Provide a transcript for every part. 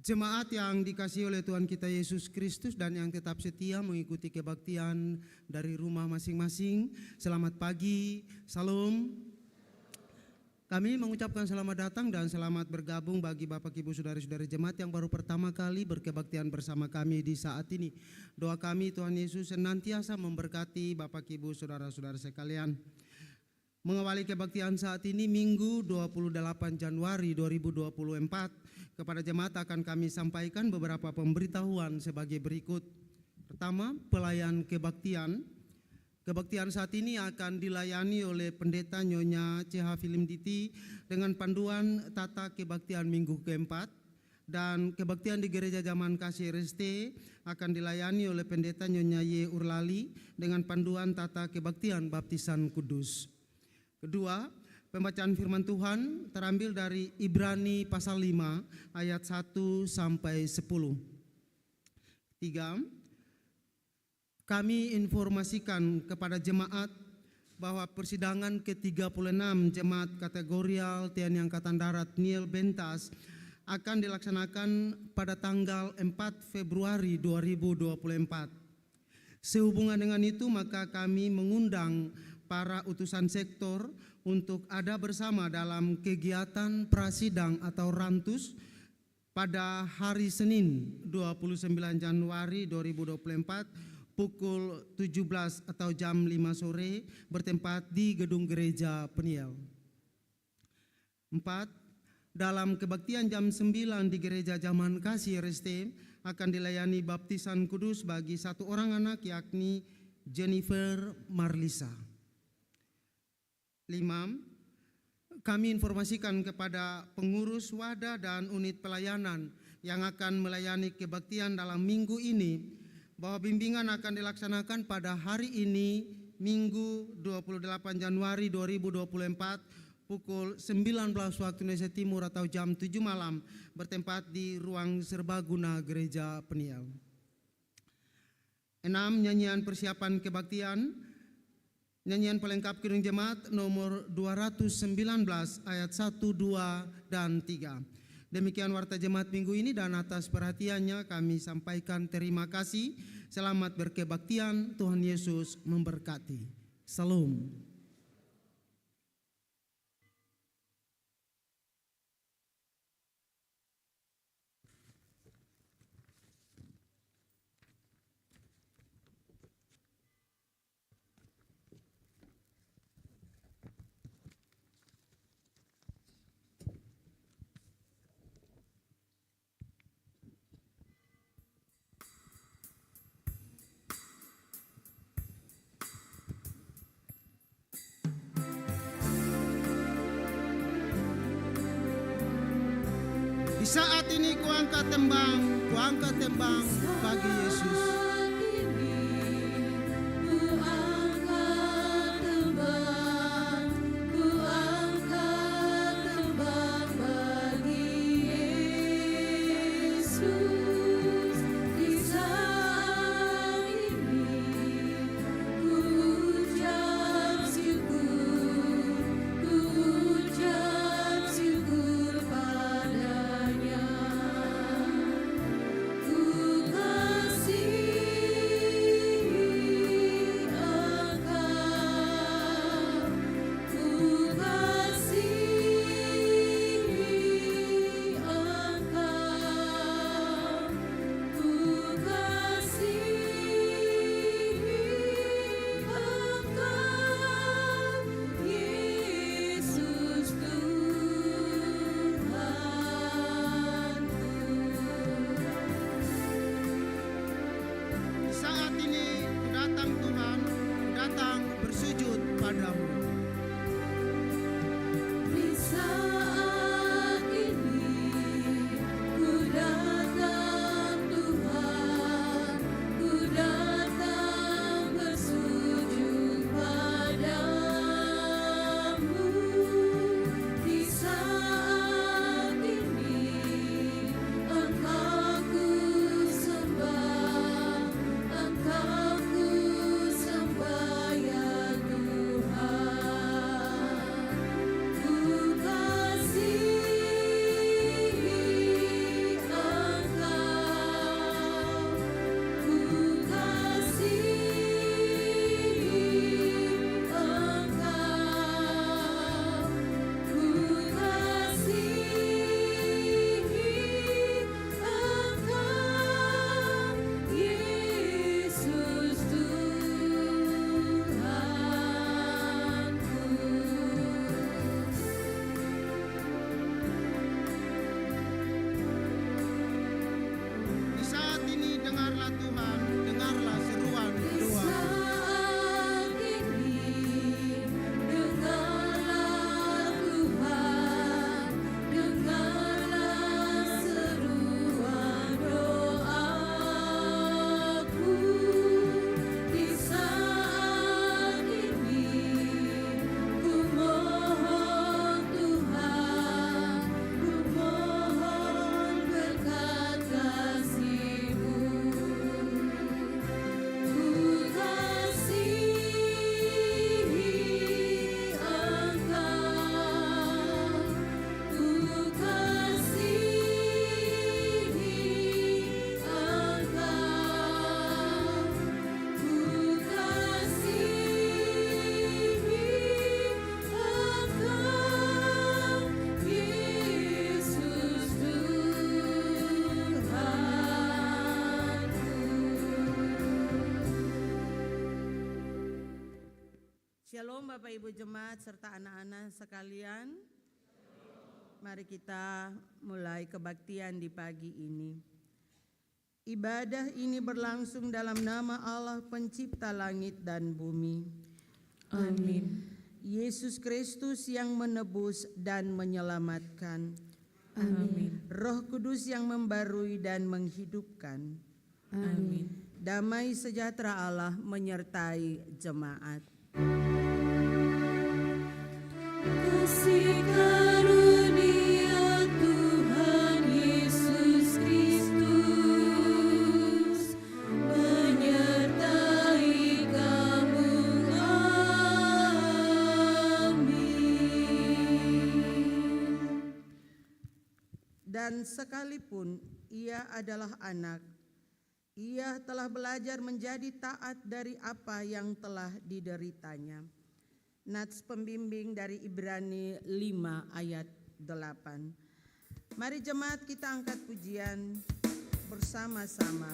Jemaat yang dikasihi oleh Tuhan kita Yesus Kristus dan yang tetap setia mengikuti kebaktian dari rumah masing-masing, selamat pagi, salam. Kami mengucapkan selamat datang dan selamat bergabung bagi Bapak Ibu Saudara-saudara jemaat yang baru pertama kali berkebaktian bersama kami di saat ini. Doa kami Tuhan Yesus senantiasa memberkati Bapak Ibu Saudara-saudara sekalian. Mengawali kebaktian saat ini Minggu 28 Januari 2024, kepada jemaat akan kami sampaikan beberapa pemberitahuan sebagai berikut. Pertama, pelayan kebaktian. Kebaktian saat ini akan dilayani oleh Pendeta Nyonya CH Filimditi dengan panduan tata kebaktian minggu keempat, dan kebaktian di Gereja Zaman Kasih RST akan dilayani oleh Pendeta Nyonya Y Urlali dengan panduan tata kebaktian baptisan kudus. Kedua, pembacaan firman Tuhan terambil dari Ibrani pasal 5 ayat 1 sampai 10. Tiga, kami informasikan kepada jemaat bahwa persidangan ke-36 jemaat kategorial TNI Angkatan Darat Niel Bentas akan dilaksanakan pada tanggal 4 Februari 2024. Sehubungan dengan itu, maka kami mengundang para utusan sektor untuk ada bersama dalam kegiatan prasidang atau rantus pada hari Senin 29 Januari 2024 pukul 17 atau jam 5 sore bertempat di Gedung Gereja Peniel. 4. Dalam kebaktian jam 9 di Gereja Zaman Kasih RST akan dilayani baptisan kudus bagi satu orang anak, yakni Jennifer Marlisa. 5. Kami informasikan kepada pengurus wadah dan unit pelayanan yang akan melayani kebaktian dalam minggu ini bahwa bimbingan akan dilaksanakan pada hari ini, Minggu 28 Januari 2024 pukul 19 waktu Indonesia Timur atau jam 7 malam bertempat di ruang serbaguna Gereja Peniel. 6. Nyanyian persiapan kebaktian. Nyanyian pelengkap Kidung Jemaat nomor 219 ayat 1, 2, dan 3. Demikian warta jemaat minggu ini, dan atas perhatiannya kami sampaikan terima kasih. Selamat berkebaktian, Tuhan Yesus memberkati. Salam. Di saat ini kuangkat tembang bagi Yesus. Ku kasih Shalom Bapak Ibu Jemaat serta anak-anak sekalian. Mari kita mulai kebaktian di pagi ini. Ibadah ini berlangsung dalam nama Allah pencipta langit dan bumi. Amin. Yesus Kristus yang menebus dan menyelamatkan. Amin. Roh Kudus yang membarui dan menghidupkan. Amin. Damai sejahtera Allah menyertai jemaat. Kasih karunia Tuhan Yesus Kristus menyertai kamu. Amin. Dan sekalipun ia adalah anak, ia telah belajar menjadi taat dari apa yang telah dideritanya. Nats pembimbing dari Ibrani 5 ayat 8. Mari jemaat kita angkat pujian bersama-sama.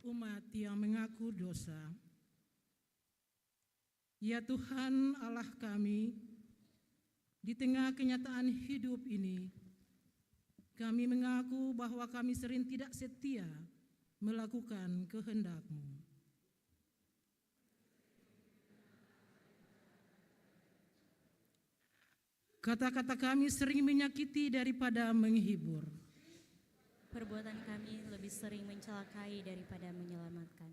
Umat yang mengaku dosa. Ya Tuhan Allah kami, di tengah kenyataan hidup ini, kami mengaku bahwa kami sering tidak setia melakukan kehendak-Mu. Kata-kata kami sering menyakiti daripada menghibur. Perbuatan kami lebih sering mencelakai daripada menyelamatkan.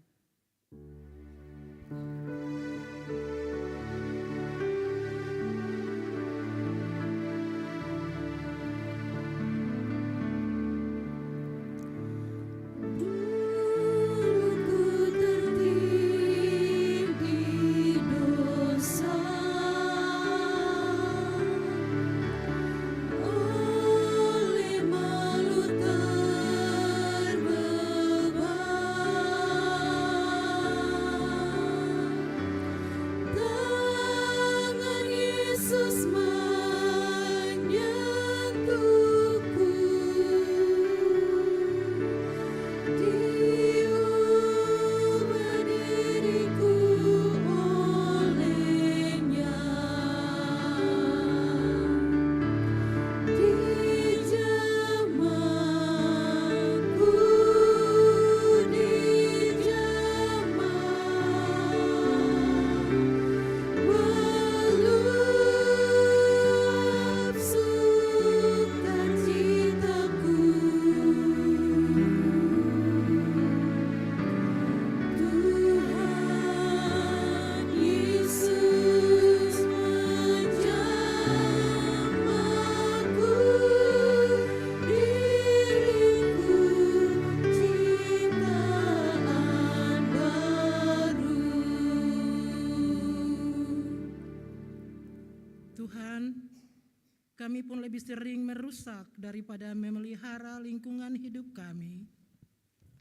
kami pun lebih sering merusak daripada memelihara lingkungan hidup kami.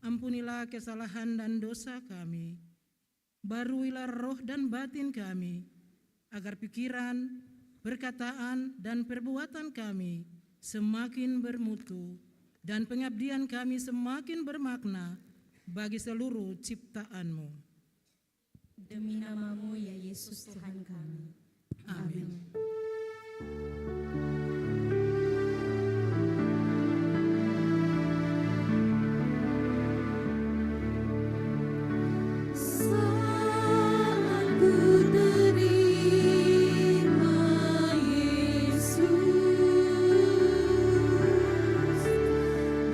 Ampunilah kesalahan dan dosa kami. Baruilah roh dan batin kami, agar pikiran, perkataan, dan perbuatan kami semakin bermutu dan pengabdian kami semakin bermakna bagi seluruh ciptaan-Mu. Demi nama-Mu ya Yesus Tuhan kami. Amin. Saat ku terima Yesus,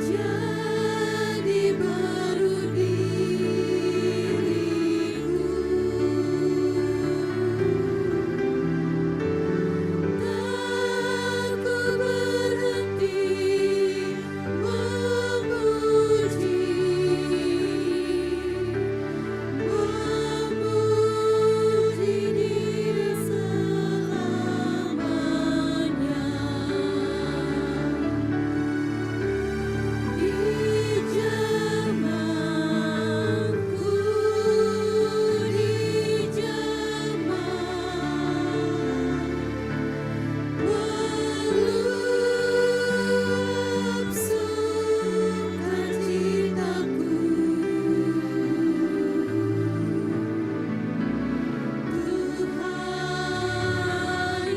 jadi baru diriku. Tak ku berhenti memuji Dia selamanya. Di zamanku, di zaman meluap sukacitaku. Tuhan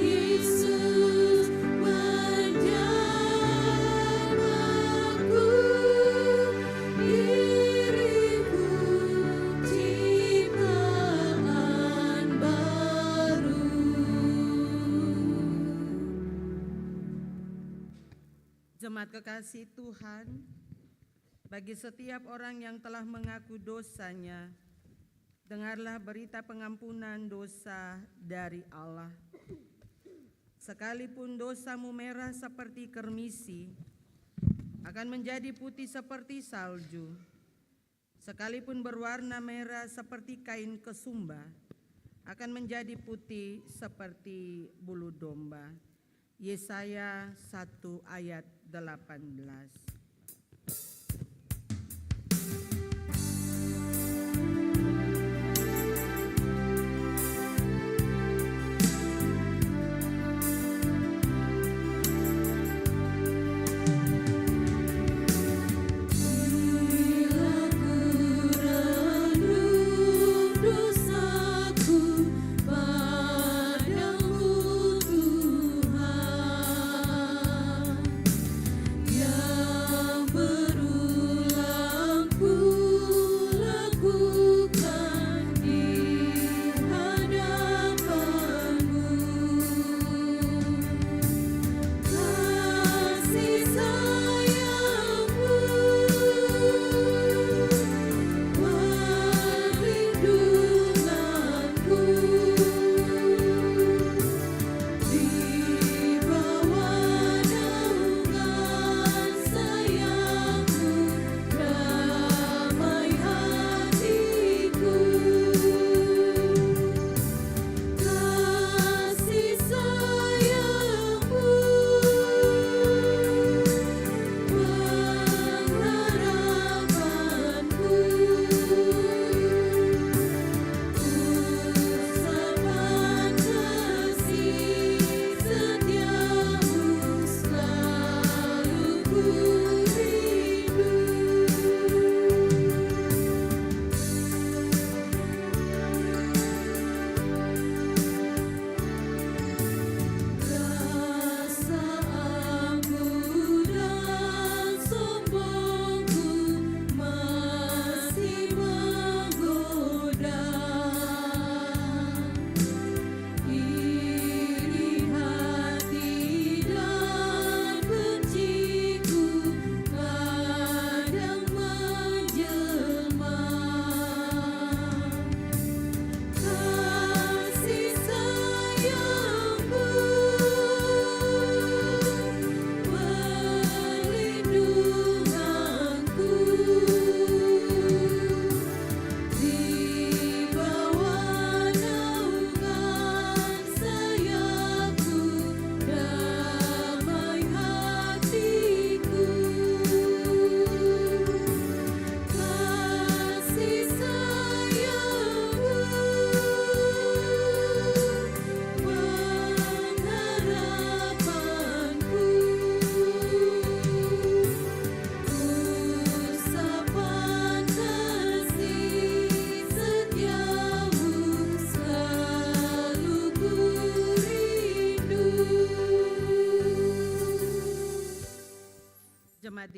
Yesus menjamahku, diriku ciptaan baru. Jemaat kekasih Tuhan, bagi setiap orang yang telah mengaku dosanya, dengarlah berita pengampunan dosa dari Allah. Sekalipun dosamu merah seperti kermisi, akan menjadi putih seperti salju. Sekalipun berwarna merah seperti kain kesumba, akan menjadi putih seperti bulu domba. Yesaya 1 ayat 18. Bila ku renung dosaku padamu Tuhan, yang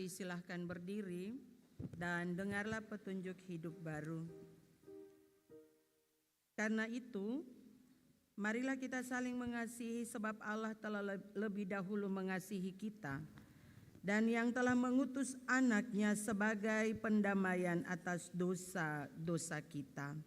Mari silahkan berdiri dan dengarlah petunjuk hidup baru. Karena itu, marilah kita saling mengasihi sebab Allah telah lebih dahulu mengasihi kita dan yang telah mengutus anaknya sebagai pendamaian atas dosa-dosa kita.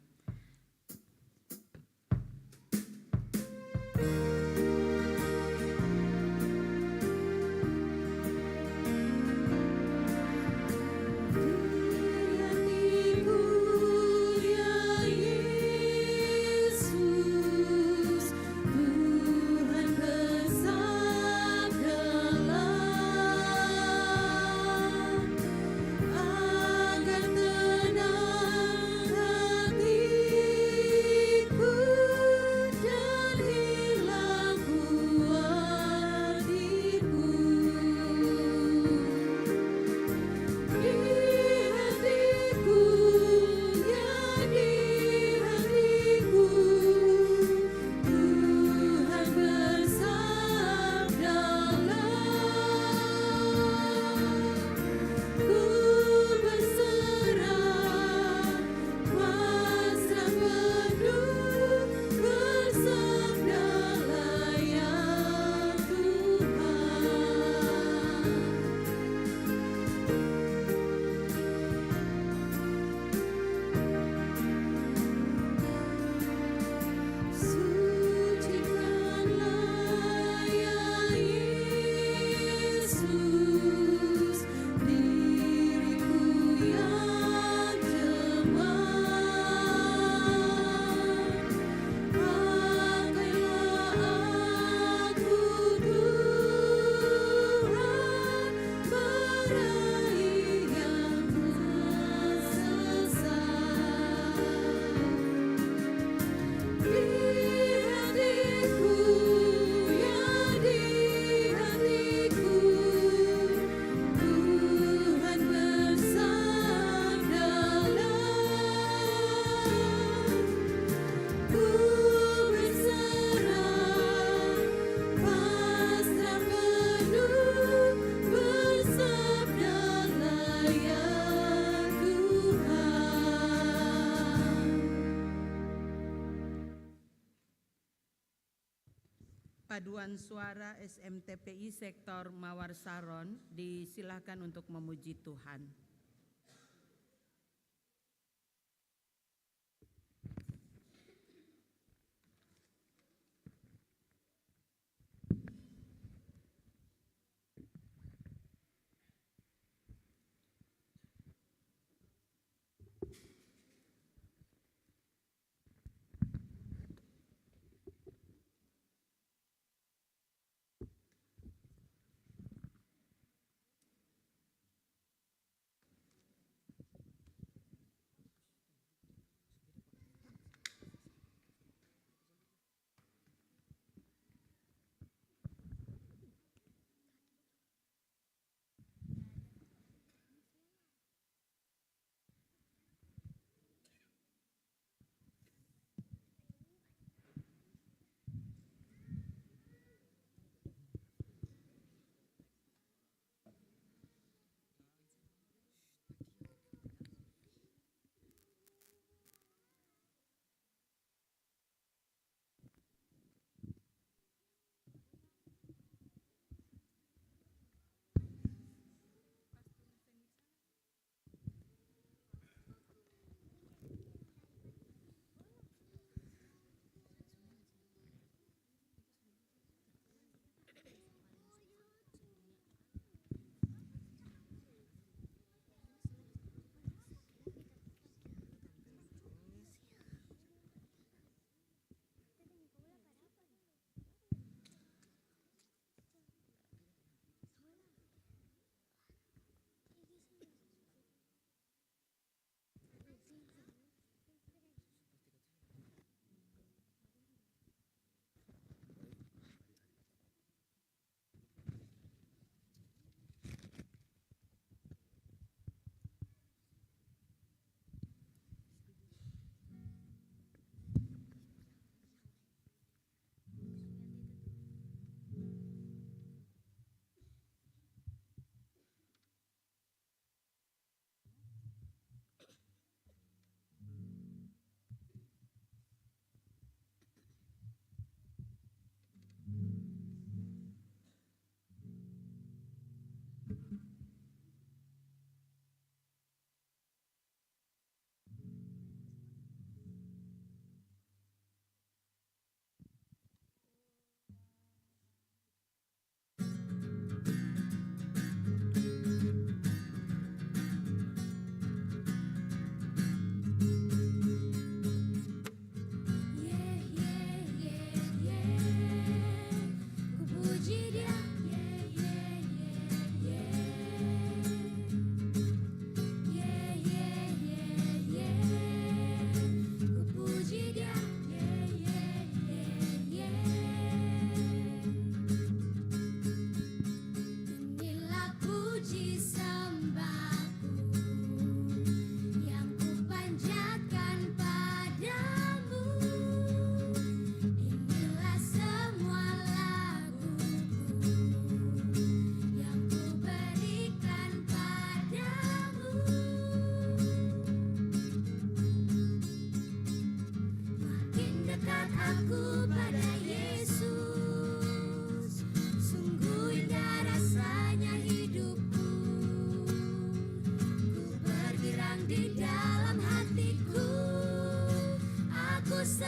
Paduan suara SMTPI Sektor Mawar Saron disilakan untuk memuji Tuhan.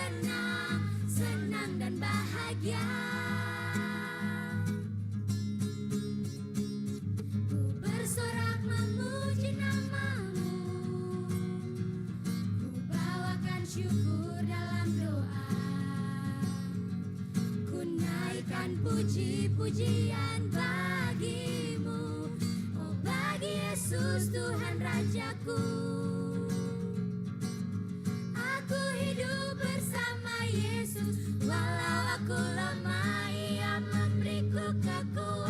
senang, senang dan bahagia. Ku bersorak memuji nama-Mu, ku bawakan syukur dalam doa, ku naikkan puji-pujian bagi-Mu, oh bagi Yesus Tuhan Rajaku. Aku hidup bersama Yesus, walau aku lemah, Ia memberiku kekuatan.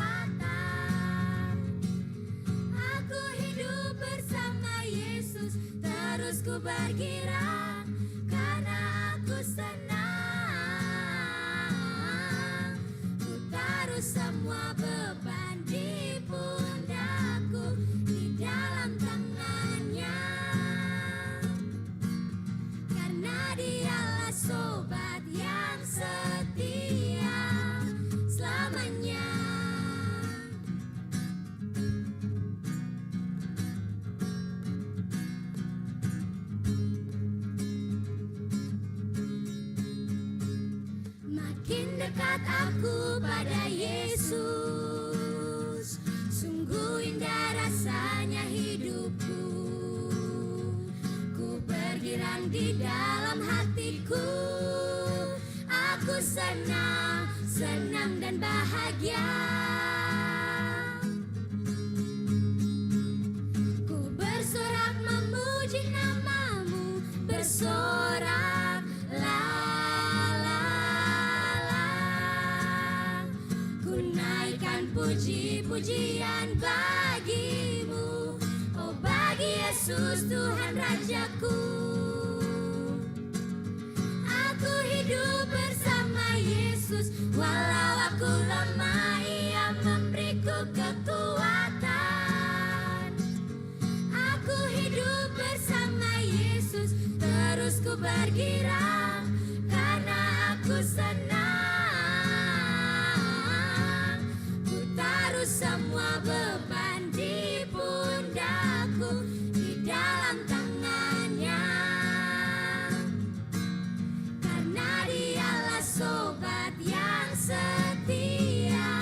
Aku hidup bersama Yesus, terus ku bergerak, karena aku senang. Ku taruh semua beban di pundakku, di dalam tangan-Nya, karena Dialah sobat yang setia selamanya. Makin dekat aku pada Yesus, sungguh indah rasanya hidupku. Ku bergirang di dalam hatiku, aku senang, senang dan bahagia. Ku bersorak memuji nama-Mu, bersorak la la la. Ku naikkan puji-pujian bagi-Mu, oh bagi Yesus Tuhan Rajaku. Aku hidup bersama Yesus, walau aku lemah, Ia memberiku kekuatan. Aku hidup bersama Yesus, terus ku bergerak, karena aku senang. Ku taruh semua beban di pundakku, di dalam tangan-Nya, karena Dialah sobat yang setia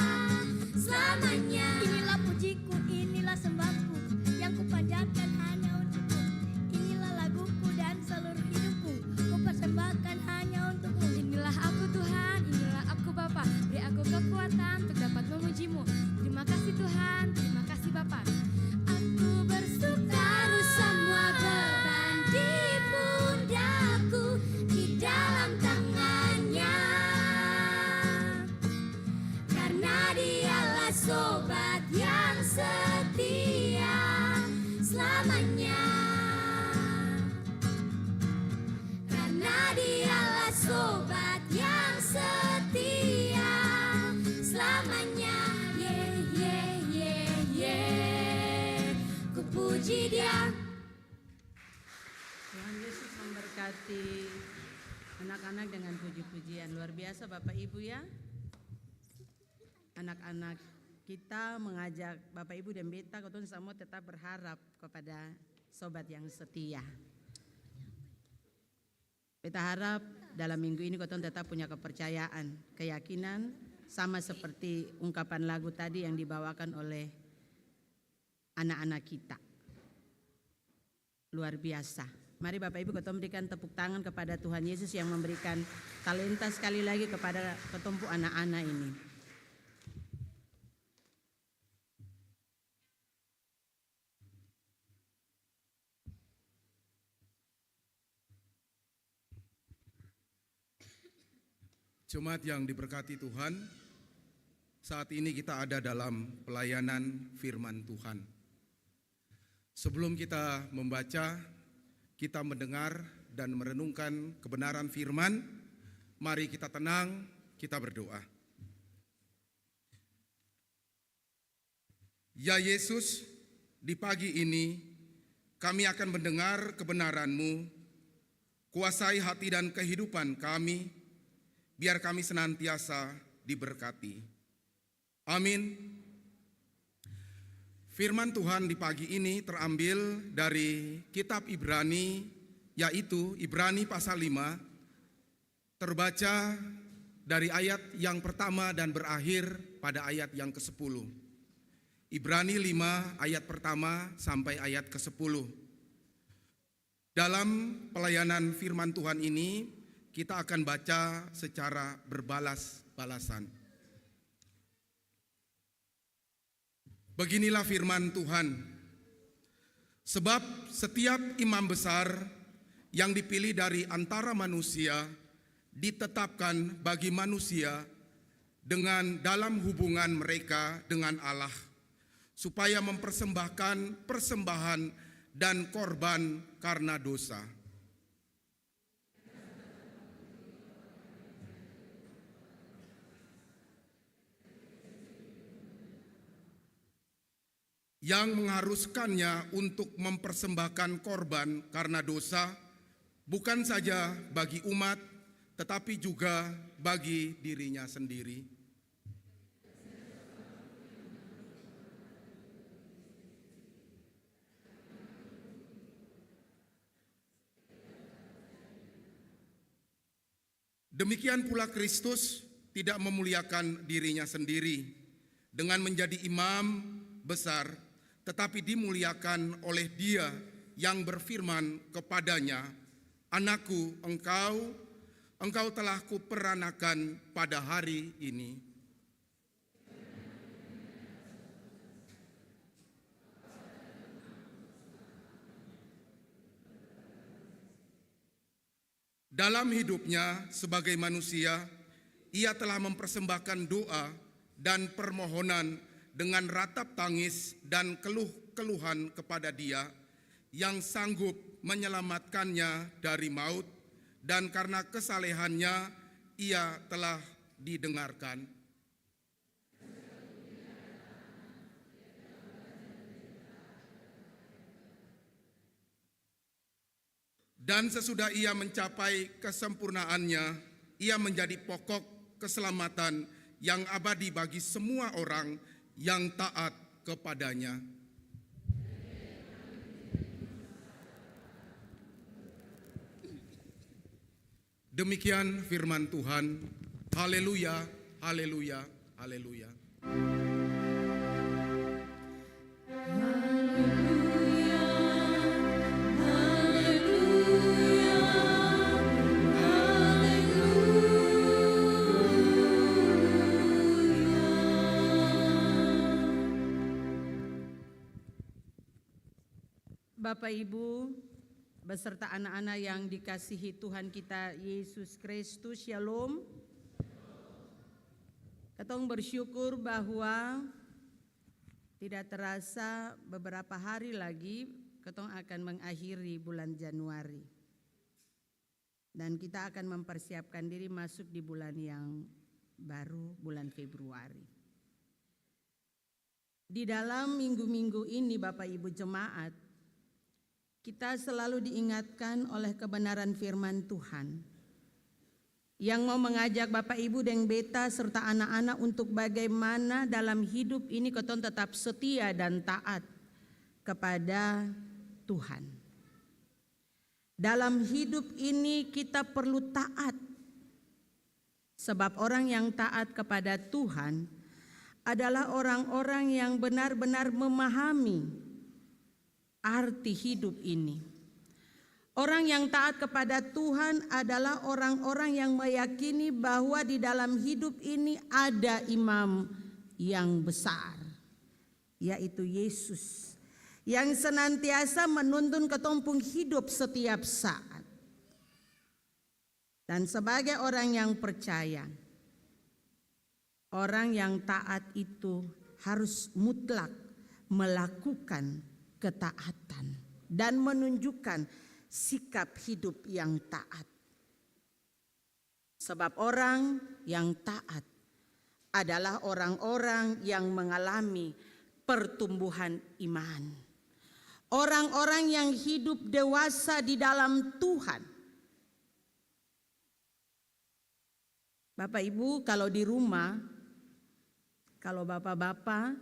selamanya. Inilah pujiku, inilah sembahku, yang kupanjatkan hanya untukmu. Inilah laguku dan seluruh hidupku, ku persembahkan hanya untukmu. Inilah aku Tuhan, inilah aku Bapa, beri aku kekuatan untuk dapat memuji-Mu. Terima kasih Tuhan, terima kasih Bapa. Aku bersuka, taruh semua beban di pundakku, di dalam tangan-Nya, karena Dialah sobat yang setia selamanya. Karena Dialah sobat yang setia selamanya. Ye ye ye ye, ku puji Dia. Tuhan Yesus memberkati anak-anak dengan puji-pujian luar biasa Bapak Ibu ya. Anak-anak kita mengajak Bapak Ibu dan Beta Kotun Samo tetap berharap kepada sobat yang setia. Beta harap dalam minggu ini Kotun tetap punya kepercayaan, keyakinan, sama seperti ungkapan lagu tadi yang dibawakan oleh anak-anak kita. Luar biasa. Mari Bapak Ibu Kotun berikan tepuk tangan kepada Tuhan Yesus yang memberikan talenta sekali lagi kepada ketumpu anak-anak ini. Jemaat yang diberkati Tuhan, saat ini kita ada dalam pelayanan firman Tuhan. Sebelum kita membaca, kita mendengar dan merenungkan kebenaran firman, mari kita tenang, kita berdoa. Ya Yesus, di pagi ini kami akan mendengar kebenaran-Mu, kuasai hati dan kehidupan kami, biar kami senantiasa diberkati. Amin. Firman Tuhan di pagi ini terambil dari kitab Ibrani, yaitu Ibrani pasal 5, terbaca dari ayat yang pertama dan berakhir pada ayat yang ke-10. Ibrani 5 ayat pertama sampai ayat ke-10. Dalam pelayanan firman Tuhan ini, kita akan baca secara berbalas-balasan. Beginilah firman Tuhan. Sebab setiap imam besar yang dipilih dari antara manusia ditetapkan bagi manusia dengan dalam hubungan mereka dengan Allah, supaya mempersembahkan persembahan dan korban karena dosa. Yang mengharuskannya untuk mempersembahkan korban karena dosa, bukan saja bagi umat, tetapi juga bagi dirinya sendiri. Demikian pula Kristus tidak memuliakan dirinya sendiri dengan menjadi imam besar, tetapi dimuliakan oleh Dia yang berfirman kepadanya, "Anakku, engkau telah kuperanakan pada hari ini." Dalam hidupnya sebagai manusia, ia telah mempersembahkan doa dan permohonan dengan ratap tangis dan keluh-keluhan kepada Dia yang sanggup menyelamatkannya dari maut, dan karena kesalehannya ia telah didengarkan. Dan sesudah ia mencapai kesempurnaannya, ia menjadi pokok keselamatan yang abadi bagi semua orang yang taat kepadanya. Demikian firman Tuhan. Haleluya, haleluya, haleluya. Bapak Ibu beserta anak-anak yang dikasihi Tuhan kita Yesus Kristus, Shalom. Ketong bersyukur bahwa tidak terasa beberapa hari lagi ketong akan mengakhiri bulan Januari. Dan kita akan mempersiapkan diri masuk di bulan yang baru, bulan Februari. Di dalam minggu-minggu ini Bapak Ibu jemaat, kita selalu diingatkan oleh kebenaran firman Tuhan yang mau mengajak Bapak Ibu dan beta serta anak-anak untuk bagaimana dalam hidup ini ketong tetap setia dan taat kepada Tuhan. Dalam hidup ini kita perlu taat, sebab orang yang taat kepada Tuhan adalah orang-orang yang benar-benar memahami arti hidup ini. Orang yang taat kepada Tuhan adalah orang-orang yang meyakini bahwa di dalam hidup ini ada imam yang besar, yaitu Yesus, yang senantiasa menuntun ketumpung hidup setiap saat. Dan sebagai orang yang percaya, orang yang taat itu harus mutlak melakukan ketaatan dan menunjukkan sikap hidup yang taat. Sebab orang yang taat adalah orang-orang yang mengalami pertumbuhan iman. Orang-orang yang hidup dewasa di dalam Tuhan. Bapak Ibu kalau di rumah, kalau bapak-bapak,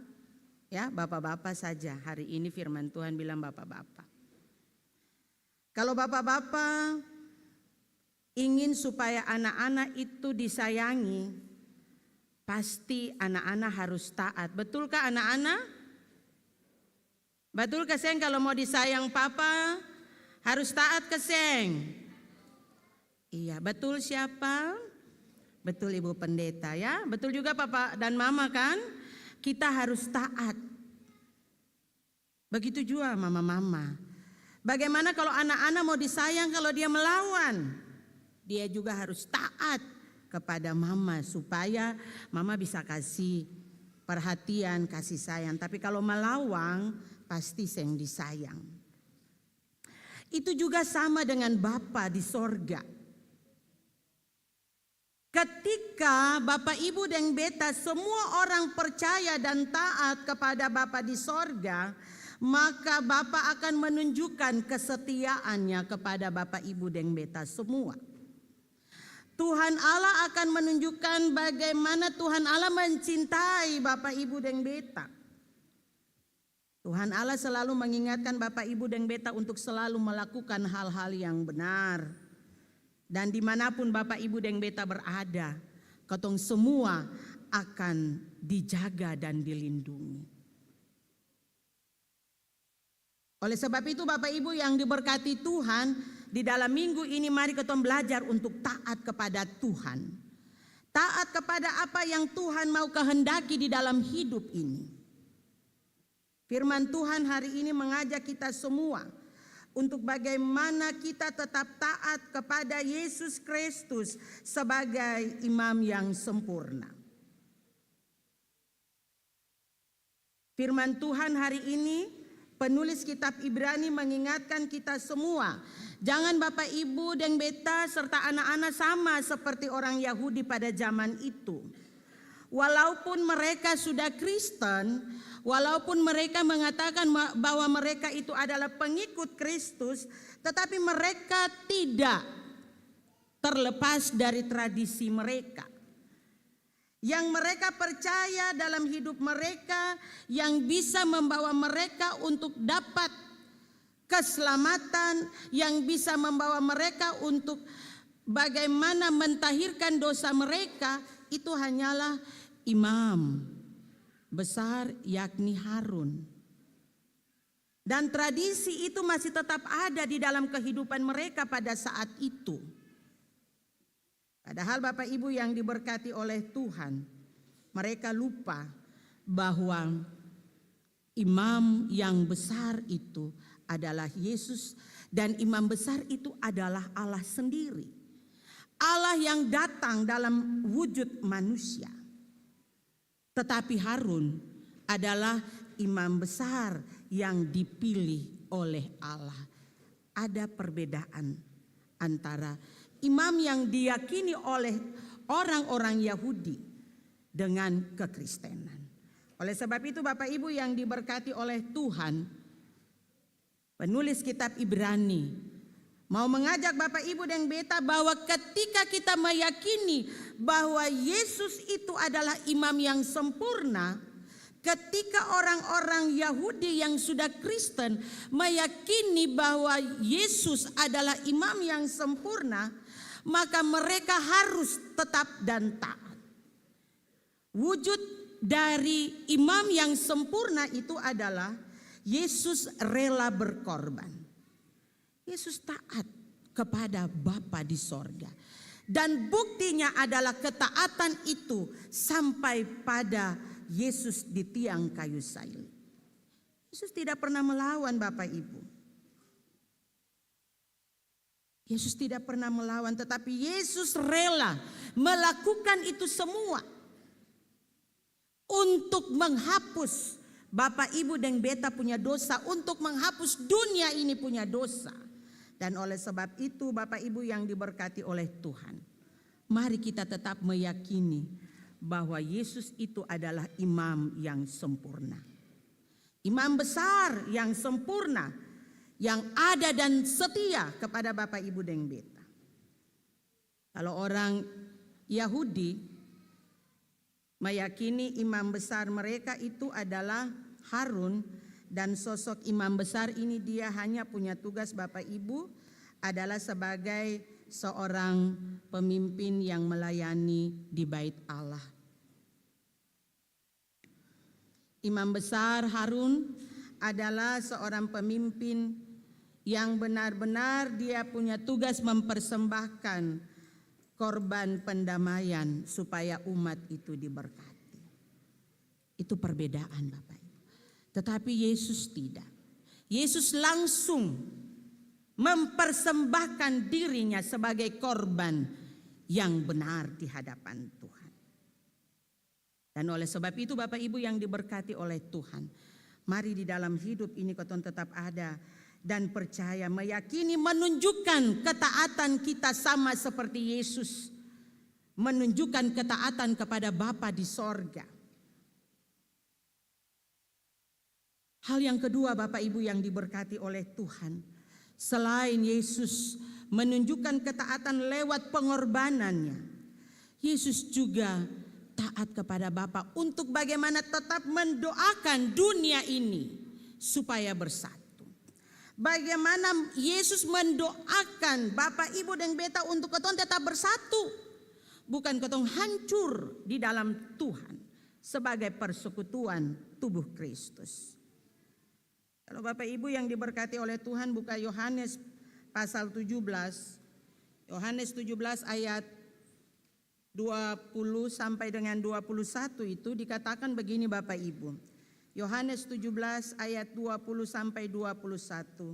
ya, bapak-bapak saja. Hari ini firman Tuhan bilang bapak-bapak. Kalau bapak-bapak ingin supaya anak-anak itu disayangi, pasti anak-anak harus taat. Betulkah anak-anak? Betulkah Seng kalau mau disayang papa harus taat ke Seng? Iya, betul siapa? Betul Ibu Pendeta ya. Betul juga Papa dan Mama kan? Kita harus taat. Begitu juga mama-mama. Bagaimana kalau anak-anak mau disayang kalau dia melawan? Dia juga harus taat kepada mama supaya mama bisa kasih perhatian, kasih sayang. Tapi kalau melawan pasti Seng disayang. Itu juga sama dengan Bapa di sorga. Ketika Bapak Ibu dan Beta semua orang percaya dan taat kepada Bapa di sorga, maka Bapa akan menunjukkan kesetiaannya kepada Bapak Ibu dan Beta semua. Tuhan Allah akan menunjukkan bagaimana Tuhan Allah mencintai Bapak Ibu dan Beta. Tuhan Allah selalu mengingatkan Bapak Ibu dan Beta untuk selalu melakukan hal-hal yang benar. Dan dimanapun Bapak Ibu dan Beta berada, ketong semua akan dijaga dan dilindungi. Oleh sebab itu Bapak Ibu yang diberkati Tuhan, di dalam minggu ini mari ketong belajar untuk taat kepada Tuhan. Taat kepada apa yang Tuhan mau kehendaki di dalam hidup ini. Firman Tuhan hari ini mengajak kita semua untuk bagaimana kita tetap taat kepada Yesus Kristus sebagai imam yang sempurna. Firman Tuhan hari ini, penulis kitab Ibrani mengingatkan kita semua, jangan Bapak Ibu dan Beta serta anak-anak sama seperti orang Yahudi pada zaman itu. Walaupun mereka sudah Kristen, walaupun mereka mengatakan bahwa mereka itu adalah pengikut Kristus, tetapi mereka tidak terlepas dari tradisi mereka. Yang mereka percaya dalam hidup mereka, yang bisa membawa mereka untuk dapat keselamatan, yang bisa membawa mereka untuk bagaimana mentahirkan dosa mereka, itu hanyalah imam besar yakni Harun. Dan tradisi itu masih tetap ada di dalam kehidupan mereka pada saat itu. Padahal Bapak Ibu yang diberkati oleh Tuhan, mereka lupa bahwa imam yang besar itu adalah Yesus, dan imam besar itu adalah Allah sendiri. Allah yang datang dalam wujud manusia. Tetapi Harun adalah imam besar yang dipilih oleh Allah. Ada perbedaan antara imam yang diyakini oleh orang-orang Yahudi dengan kekristenan. Oleh sebab itu Bapak Ibu yang diberkati oleh Tuhan, penulis kitab Ibrani mau mengajak Bapak Ibu dan Beta bahwa ketika kita meyakini bahwa Yesus itu adalah imam yang sempurna, ketika orang-orang Yahudi yang sudah Kristen meyakini bahwa Yesus adalah imam yang sempurna, maka mereka harus tetap dan taat. Wujud dari imam yang sempurna itu adalah Yesus rela berkorban. Yesus taat kepada Bapa di sorga. Dan buktinya adalah ketaatan itu sampai pada Yesus di tiang kayu salib. Yesus tidak pernah melawan Bapak Ibu. Yesus tidak pernah melawan, tetapi Yesus rela melakukan itu semua untuk menghapus Bapak Ibu dan Beta punya dosa, untuk menghapus dunia ini punya dosa. Dan oleh sebab itu Bapak Ibu yang diberkati oleh Tuhan, mari kita tetap meyakini bahwa Yesus itu adalah imam yang sempurna. Imam besar yang sempurna, yang ada dan setia kepada Bapak Ibu dan Beta. Kalau orang Yahudi meyakini imam besar mereka itu adalah Harun, dan sosok imam besar ini dia hanya punya tugas Bapak Ibu adalah sebagai seorang pemimpin yang melayani di bait Allah. Imam besar Harun adalah seorang pemimpin yang benar-benar dia punya tugas mempersembahkan korban pendamaian supaya umat itu diberkati. Itu perbedaan Bapak Ibu. Tetapi Yesus tidak. Yesus langsung mempersembahkan dirinya sebagai korban yang benar di hadapan Tuhan. Dan oleh sebab itu Bapak Ibu yang diberkati oleh Tuhan, mari di dalam hidup ini kita tetap ada dan percaya, meyakini, menunjukkan ketaatan kita sama seperti Yesus menunjukkan ketaatan kepada Bapa di sorga. Hal yang kedua Bapak Ibu yang diberkati oleh Tuhan, selain Yesus menunjukkan ketaatan lewat pengorbanannya, Yesus juga taat kepada Bapa untuk bagaimana tetap mendoakan dunia ini supaya bersatu. Bagaimana Yesus mendoakan Bapak Ibu dan Beta untuk ketong tetap bersatu, bukan ketong hancur di dalam Tuhan sebagai persekutuan tubuh Kristus. Kalau Bapak Ibu yang diberkati oleh Tuhan, buka Yohanes pasal 17. Yohanes 17 ayat 20 sampai dengan 21 itu dikatakan begini Bapak Ibu. Yohanes 17 ayat 20 sampai 21.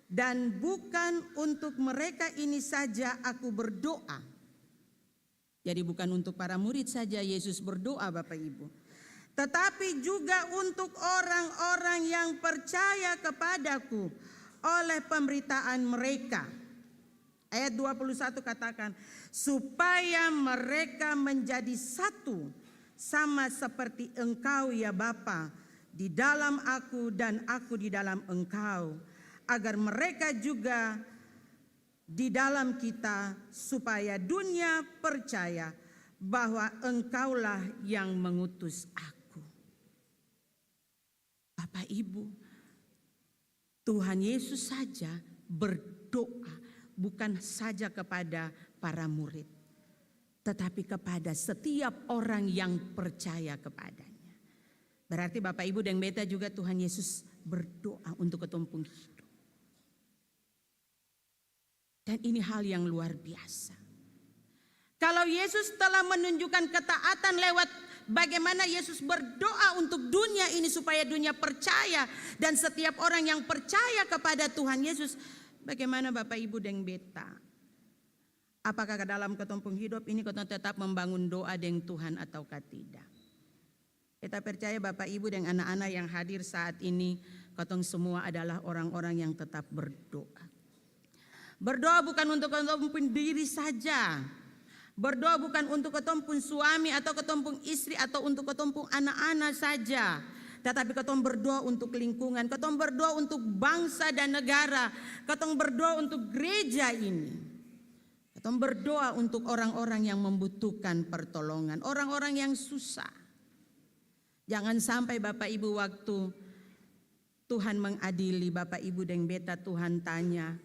Dan bukan untuk mereka ini saja aku berdoa. Jadi bukan untuk para murid saja Yesus berdoa Bapak Ibu, tetapi juga untuk orang-orang yang percaya kepadaku oleh pemberitaan mereka. Ayat 21 katakan, supaya mereka menjadi satu sama seperti engkau ya Bapa di dalam aku dan aku di dalam engkau, agar mereka juga di dalam kita, supaya dunia percaya bahwa engkaulah yang mengutus aku. Bapak Ibu, Tuhan Yesus saja berdoa bukan saja kepada para murid, tetapi kepada setiap orang yang percaya kepadanya. Berarti Bapak Ibu dan Beta juga Tuhan Yesus berdoa untuk ketumpung hidup. Dan ini hal yang luar biasa. Kalau Yesus telah menunjukkan ketaatan lewat bagaimana Yesus berdoa untuk dunia ini supaya dunia percaya dan setiap orang yang percaya kepada Tuhan Yesus, bagaimana Bapak Ibu dan Beta? Apakah dalam ketumpung hidup ini kita tetap membangun doa dengan Tuhan ataukah tidak? Kita percaya Bapak Ibu dan anak-anak yang hadir saat ini, ketong semua adalah orang-orang yang tetap berdoa. Berdoa bukan untuk ketumpung diri saja. Berdoa bukan untuk ketumpung suami atau ketumpung istri atau untuk ketumpung anak-anak saja. Tetapi ketong berdoa untuk lingkungan, ketong berdoa untuk bangsa dan negara, ketong berdoa untuk gereja ini. Ketong berdoa untuk orang-orang yang membutuhkan pertolongan, orang-orang yang susah. Jangan sampai Bapak Ibu waktu Tuhan mengadili Bapak Ibu dan Beta, Tuhan tanya,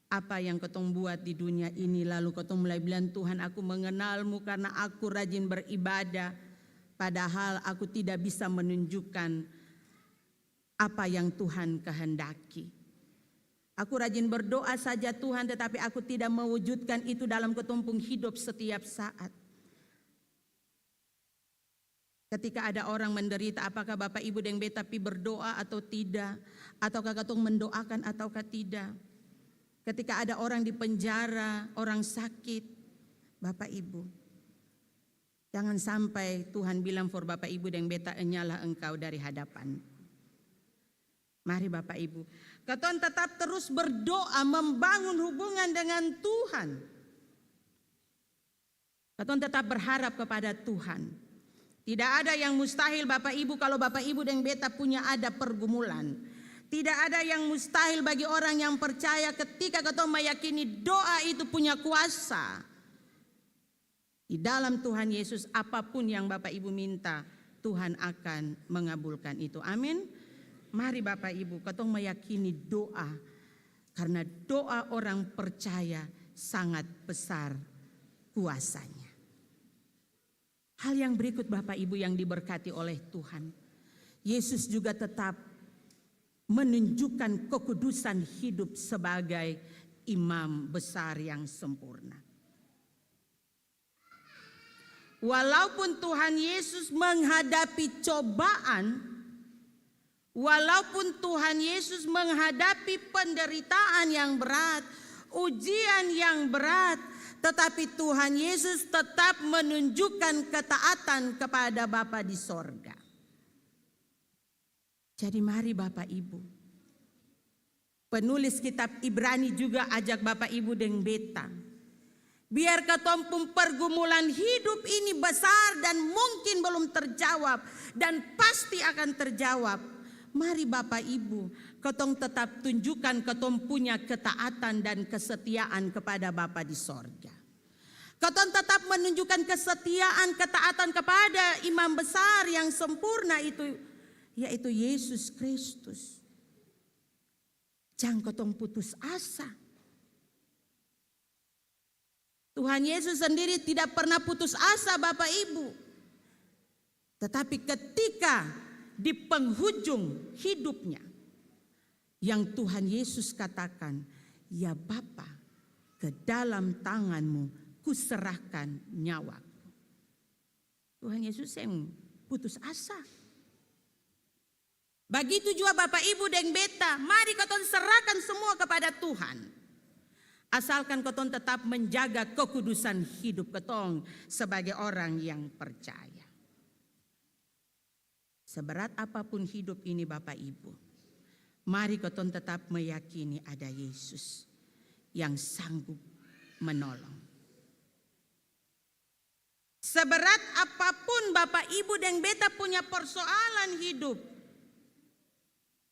apa yang ketong buat di dunia ini, lalu ketong mulai bilang, Tuhan aku mengenalmu karena aku rajin beribadah, padahal aku tidak bisa menunjukkan apa yang Tuhan kehendaki. Aku rajin berdoa saja Tuhan, tetapi aku tidak mewujudkan itu dalam ketumpung hidup setiap saat. Ketika ada orang menderita, apakah Bapak Ibu dan Beta berdoa atau tidak? Ataukah ketong mendoakan ataukah tidak? Ketika ada orang di penjara, orang sakit, Bapak Ibu, jangan sampai Tuhan bilang for Bapak Ibu dan Beta, enyalah engkau dari hadapan. Mari Bapak Ibu, ketong tetap terus berdoa membangun hubungan dengan Tuhan. Ketong tetap berharap kepada Tuhan. Tidak ada yang mustahil Bapak Ibu kalau Bapak Ibu dan Beta punya ada pergumulan. Tidak ada yang mustahil bagi orang yang percaya ketika ketong meyakini doa itu punya kuasa. Di dalam Tuhan Yesus apapun yang Bapak Ibu minta, Tuhan akan mengabulkan itu. Amin. Mari Bapak Ibu, ketong meyakini doa. Karena doa orang percaya sangat besar kuasanya. Hal yang berikut Bapak Ibu yang diberkati oleh Tuhan, Yesus juga tetap menunjukkan kekudusan hidup sebagai imam besar yang sempurna. Walaupun Tuhan Yesus menghadapi cobaan, walaupun Tuhan Yesus menghadapi penderitaan yang berat, ujian yang berat, tetapi Tuhan Yesus tetap menunjukkan ketaatan kepada Bapa di sorga. Jadi mari Bapak Ibu, penulis kitab Ibrani juga ajak Bapak Ibu dan beta, biar ketompung pergumulan hidup ini besar dan mungkin belum terjawab dan pasti akan terjawab. Mari Bapak Ibu, ketong tetap tunjukkan ketong punya ketaatan dan kesetiaan kepada Bapa di sorga. Ketong tetap menunjukkan kesetiaan, ketaatan kepada imam besar yang sempurna itu, yaitu Yesus Kristus. Jangan ketong putus asa. Tuhan Yesus sendiri tidak pernah putus asa Bapak Ibu. Tetapi ketika di penghujung hidupnya, yang Tuhan Yesus katakan, ya Bapa, ke dalam tanganmu kuserahkan nyawaku. Tuhan Yesus yang putus asa. Begitu juga Bapak Ibu dan beta, mari ketong serahkan semua kepada Tuhan. Asalkan ketong tetap menjaga kekudusan hidup ketong sebagai orang yang percaya. Seberat apapun hidup ini Bapak Ibu, mari ketong tetap meyakini ada Yesus yang sanggup menolong. Seberat apapun Bapak Ibu dan beta punya persoalan hidup,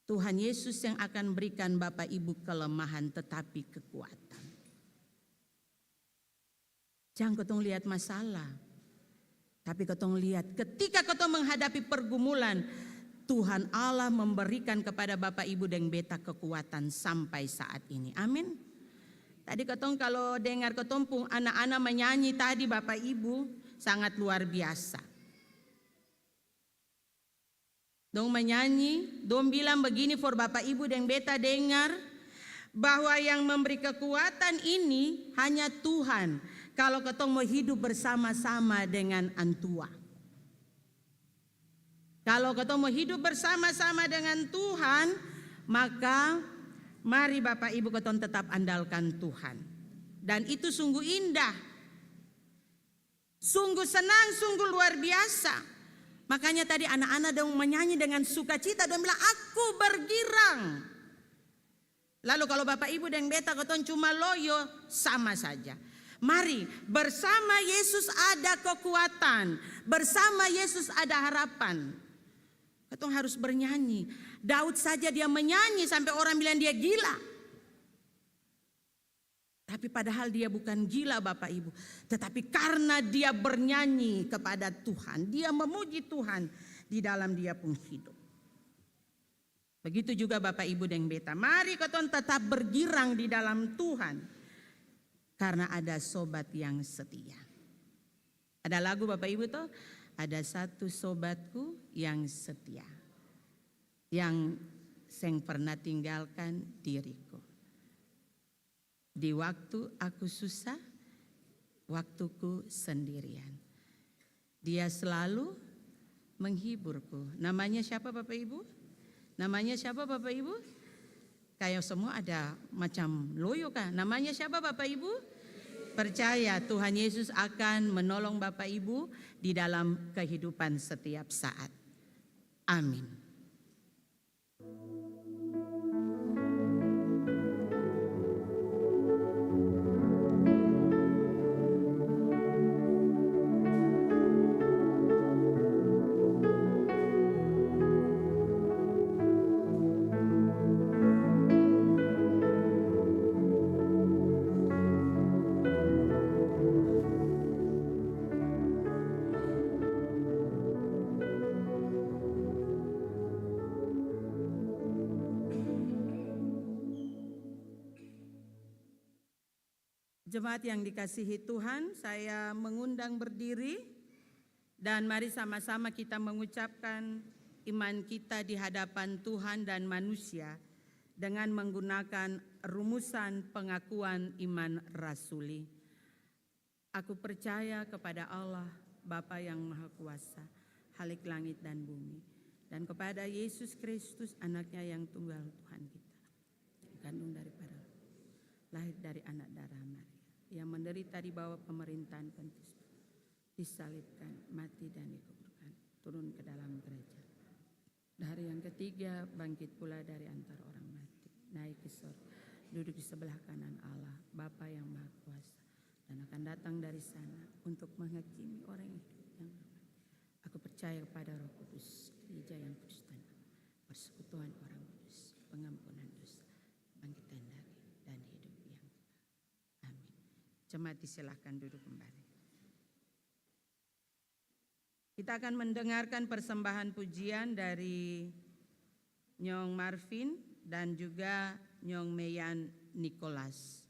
Tuhan Yesus yang akan berikan Bapak Ibu kelemahan tetapi kekuatan. Jangan ketong lihat masalah, tapi ketong lihat ketika ketong menghadapi pergumulan, Tuhan Allah memberikan kepada Bapak Ibu dan beta kekuatan sampai saat ini. Amin. Tadi ketong kalau dengar ketompung anak-anak menyanyi tadi Bapak Ibu, sangat luar biasa. Dong menyanyi, dong bilang begini for Bapak Ibu dan beta dengar, bahwa yang memberi kekuatan ini hanya Tuhan. Kalau ketong mau hidup bersama-sama dengan Antua. Kalau ketong mau hidup bersama-sama dengan Tuhan, maka mari Bapak Ibu ketong tetap andalkan Tuhan. Dan itu sungguh indah. Sungguh senang, sungguh luar biasa. Makanya tadi anak-anak dong menyanyi dengan sukacita, dong bilang aku bergirang. Lalu kalau Bapak Ibu dan beta ketong cuma loyo, sama saja. Mari bersama Yesus ada kekuatan, bersama Yesus ada harapan. Ketong harus bernyanyi. Daud saja dia menyanyi sampai orang bilang dia gila. Tapi padahal dia bukan gila Bapak Ibu. Tetapi karena dia bernyanyi kepada Tuhan, dia memuji Tuhan di dalam dia pun hidup. Begitu juga Bapak Ibu dan beta. Mari ketong tetap bergirang di dalam Tuhan. Karena ada sobat yang setia. Ada lagu Bapak Ibu tuh, ada satu sobatku yang setia, yang seng pernah tinggalkan diriku. Di waktu aku susah, waktuku sendirian. Dia selalu menghiburku. Namanya siapa Bapak Ibu? Namanya siapa Bapak Ibu? Kayak semua ada macam loyo kah? Namanya siapa Bapak Ibu? Percaya Tuhan Yesus akan menolong Bapak Ibu di dalam kehidupan setiap saat. Amin. Jemaat yang dikasihi Tuhan, saya mengundang berdiri dan mari sama-sama kita mengucapkan iman kita di hadapan Tuhan dan manusia dengan menggunakan rumusan pengakuan iman rasuli. Aku percaya kepada Allah, Bapa yang Maha Kuasa, Khalik langit dan bumi, dan kepada Yesus Kristus, anaknya yang tunggal Tuhan kita, kandung daripada, lahir dari anak darah Maria, yang menderita di bawah pemerintahan Pontius, disalibkan, mati dan dikuburkan, turun ke dalam gereja. Hari yang ketiga bangkit pula dari antara orang mati, naik ke surga, duduk di sebelah kanan Allah, Bapa yang Maha Kuasa, dan akan datang dari sana untuk menghakimi orang yang hidup yang mati. Aku percaya kepada Roh Kudus, gereja yang kudus dan persekutuan orang kudus, pengampunan dosa, bangkitan dari dan hidup yang kekal. Amin. Jemaat disilahkan duduk kembali. Kita akan mendengarkan persembahan pujian dari Nyong Marvin dan juga Nyong Meyan Nicholas.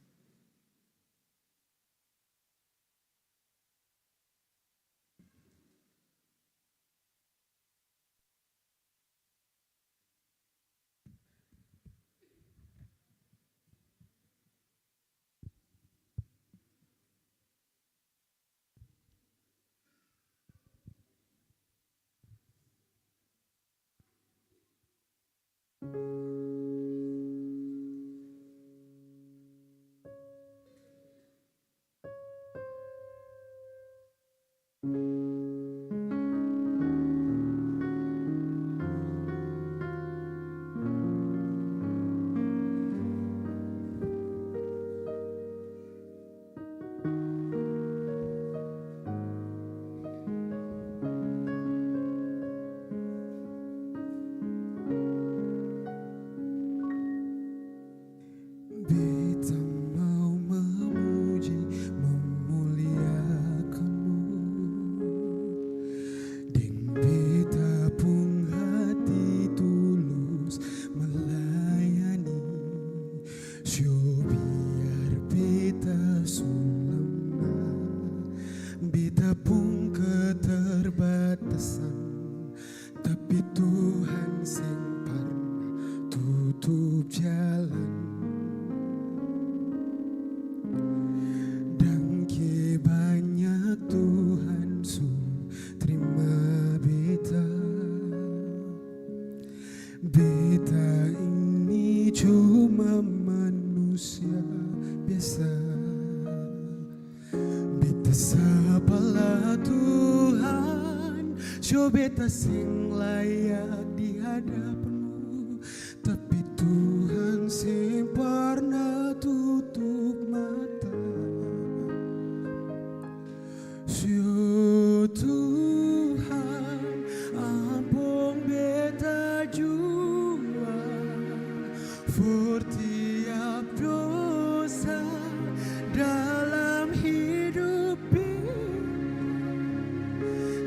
Beta mau memuji, memuliakanmu, deng beta pun hati tulus melayani, syo biar beta sulama, beta pun keterbatasan, tapi Tuhan sing pernah tutup jalan. Banyak Tuhan su terima beta. Beta ini cuma manusia biasa. Beta sapalah Tuhan, so beta sing layak di hadapanmu, tapi Tuhan sing pernah tutup mata. Syo Tuhan, ampun beta jua for tiap dosa dalam hidup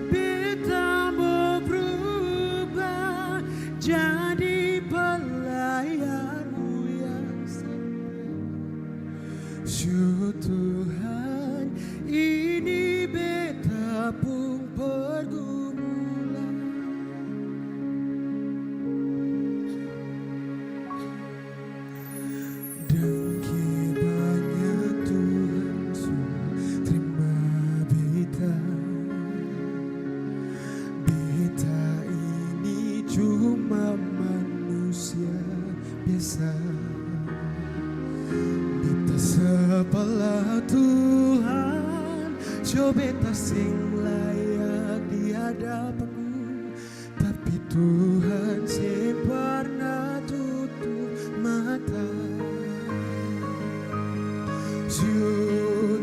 beta mau berubah jadi pelayanmu yang setia. Syo Tuhan, ini beta pun pergumulan. Dan banyak Tuhan su terima beta. Beta ini cuma manusia biasa. Beta sebelah Tuhan, so beta sing layak di hadapanmu, tapi Tuhan sing pernah tutup mata. So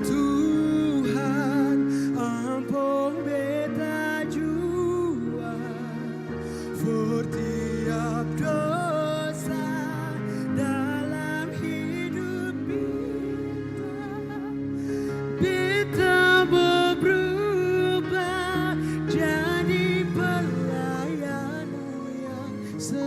Tuhan, ampun beta jua for tiap dosa dalam hidup beta berubah jadi pelayanmu yang setia.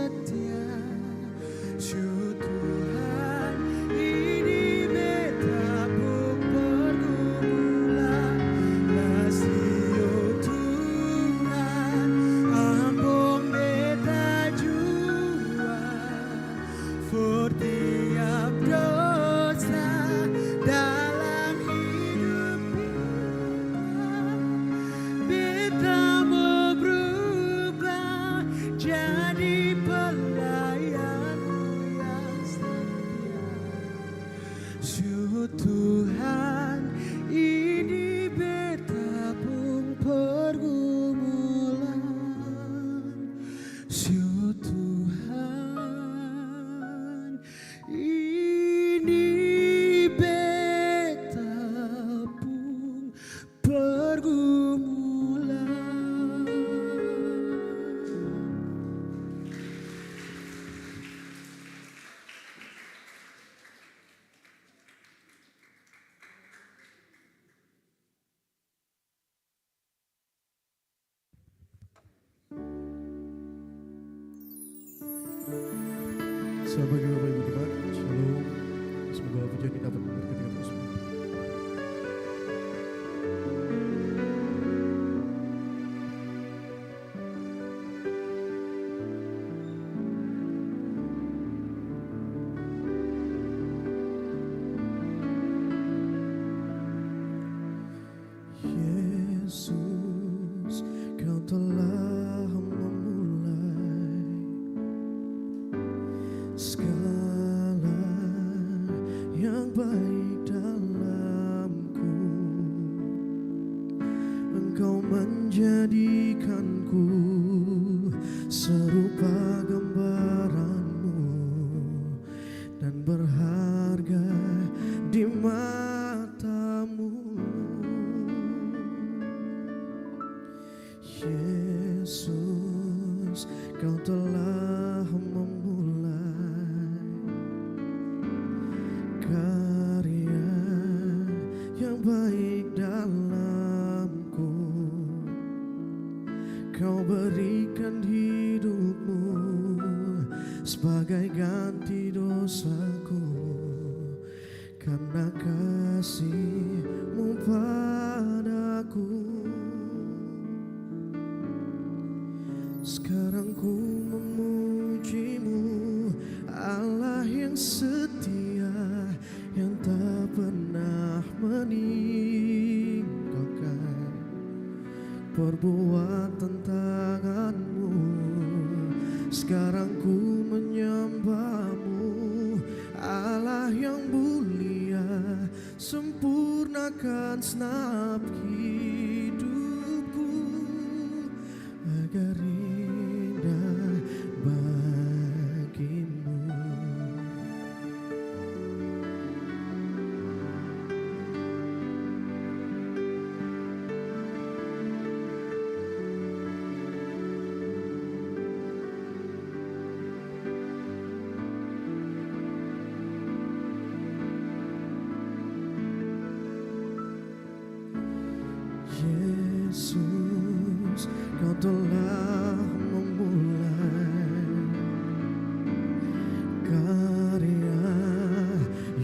Selamat pagi Bapak Ibu Jemaat, Shalom. Semoga pujian ini dapat memberkati kita semua. Yesus, Kau telah memulai segala yang baik dalamku. Engkau menjadikanku serupa gambaranmu dan berharga di matamu. Yesus, Kau telah memulai karya yang baik dalamku. Kau berikan hidupmu sebagai ganti dosaku, karena kasih-Mu padaku. Sekarang ku memuji-Mu, Allah yang setia, yang tak pernah meninggalkan perbuatan tangan-Mu. Sekarang ku menyembah-Mu, Allah yang mulia, sempurnakan segenap hidupku agar indah bagi-Mu. Yesus, Kau telah memulai karya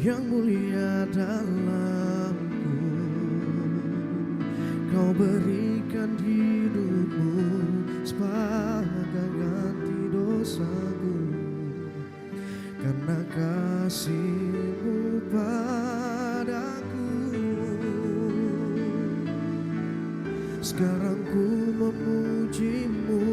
yang mulia dalamku. Kau berikan hidupmu sebagai ganti dosaku, karena kasih-Mu padaku. Sekarang ku memuji-Mu,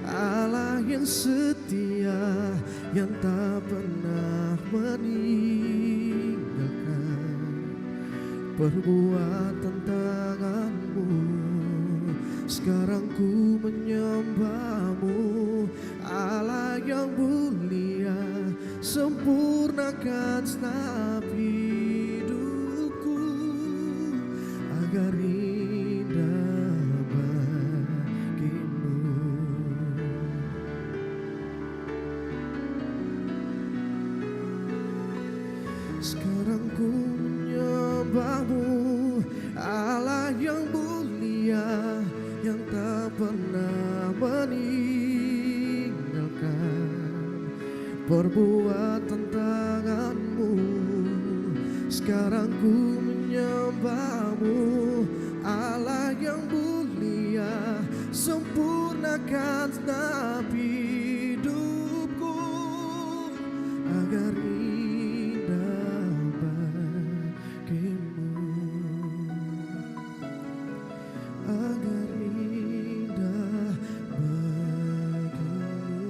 Allah yang setia, yang tak pernah meninggalkan perbuatan tangan-Mu. Sekarang ku menyembah-Mu, Allah yang mulia, sempurnakan segenap hidupku agar indah bagi-Mu. Sekarang ku menyembah-Mu, Allah yang mulia, yang tak pernah meninggalkan perbuatan tangan-Mu. Sekarang ku menyembah-Mu, Allah yang mulia, sempurnakan segenap hidupku agar indah bagi-Mu, agar indah bagi-Mu,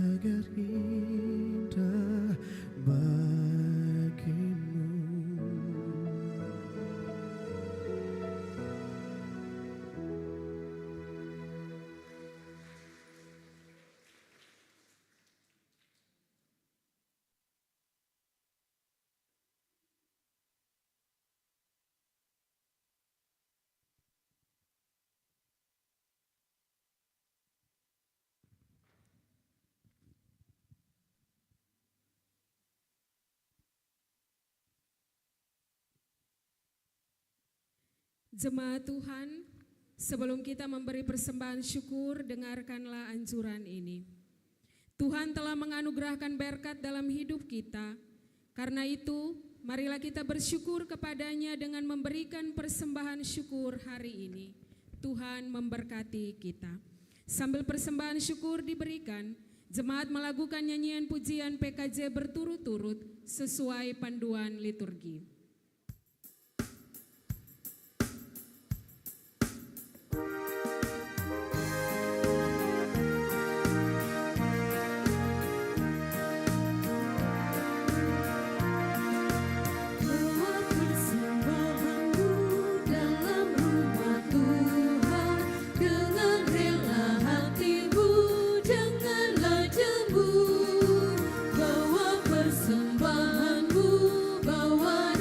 agar indah bagi-Mu. Jemaat Tuhan, Sebelum kita memberi persembahan syukur, dengarkanlah anjuran ini. Tuhan telah menganugerahkan berkat dalam hidup kita. Karena itu, marilah kita bersyukur kepadanya dengan memberikan persembahan syukur hari ini. Tuhan memberkati kita. Sambil persembahan syukur diberikan, jemaat melakukan nyanyian pujian PKJ berturut-turut sesuai panduan liturgi. Bawa persembahanmu, bawa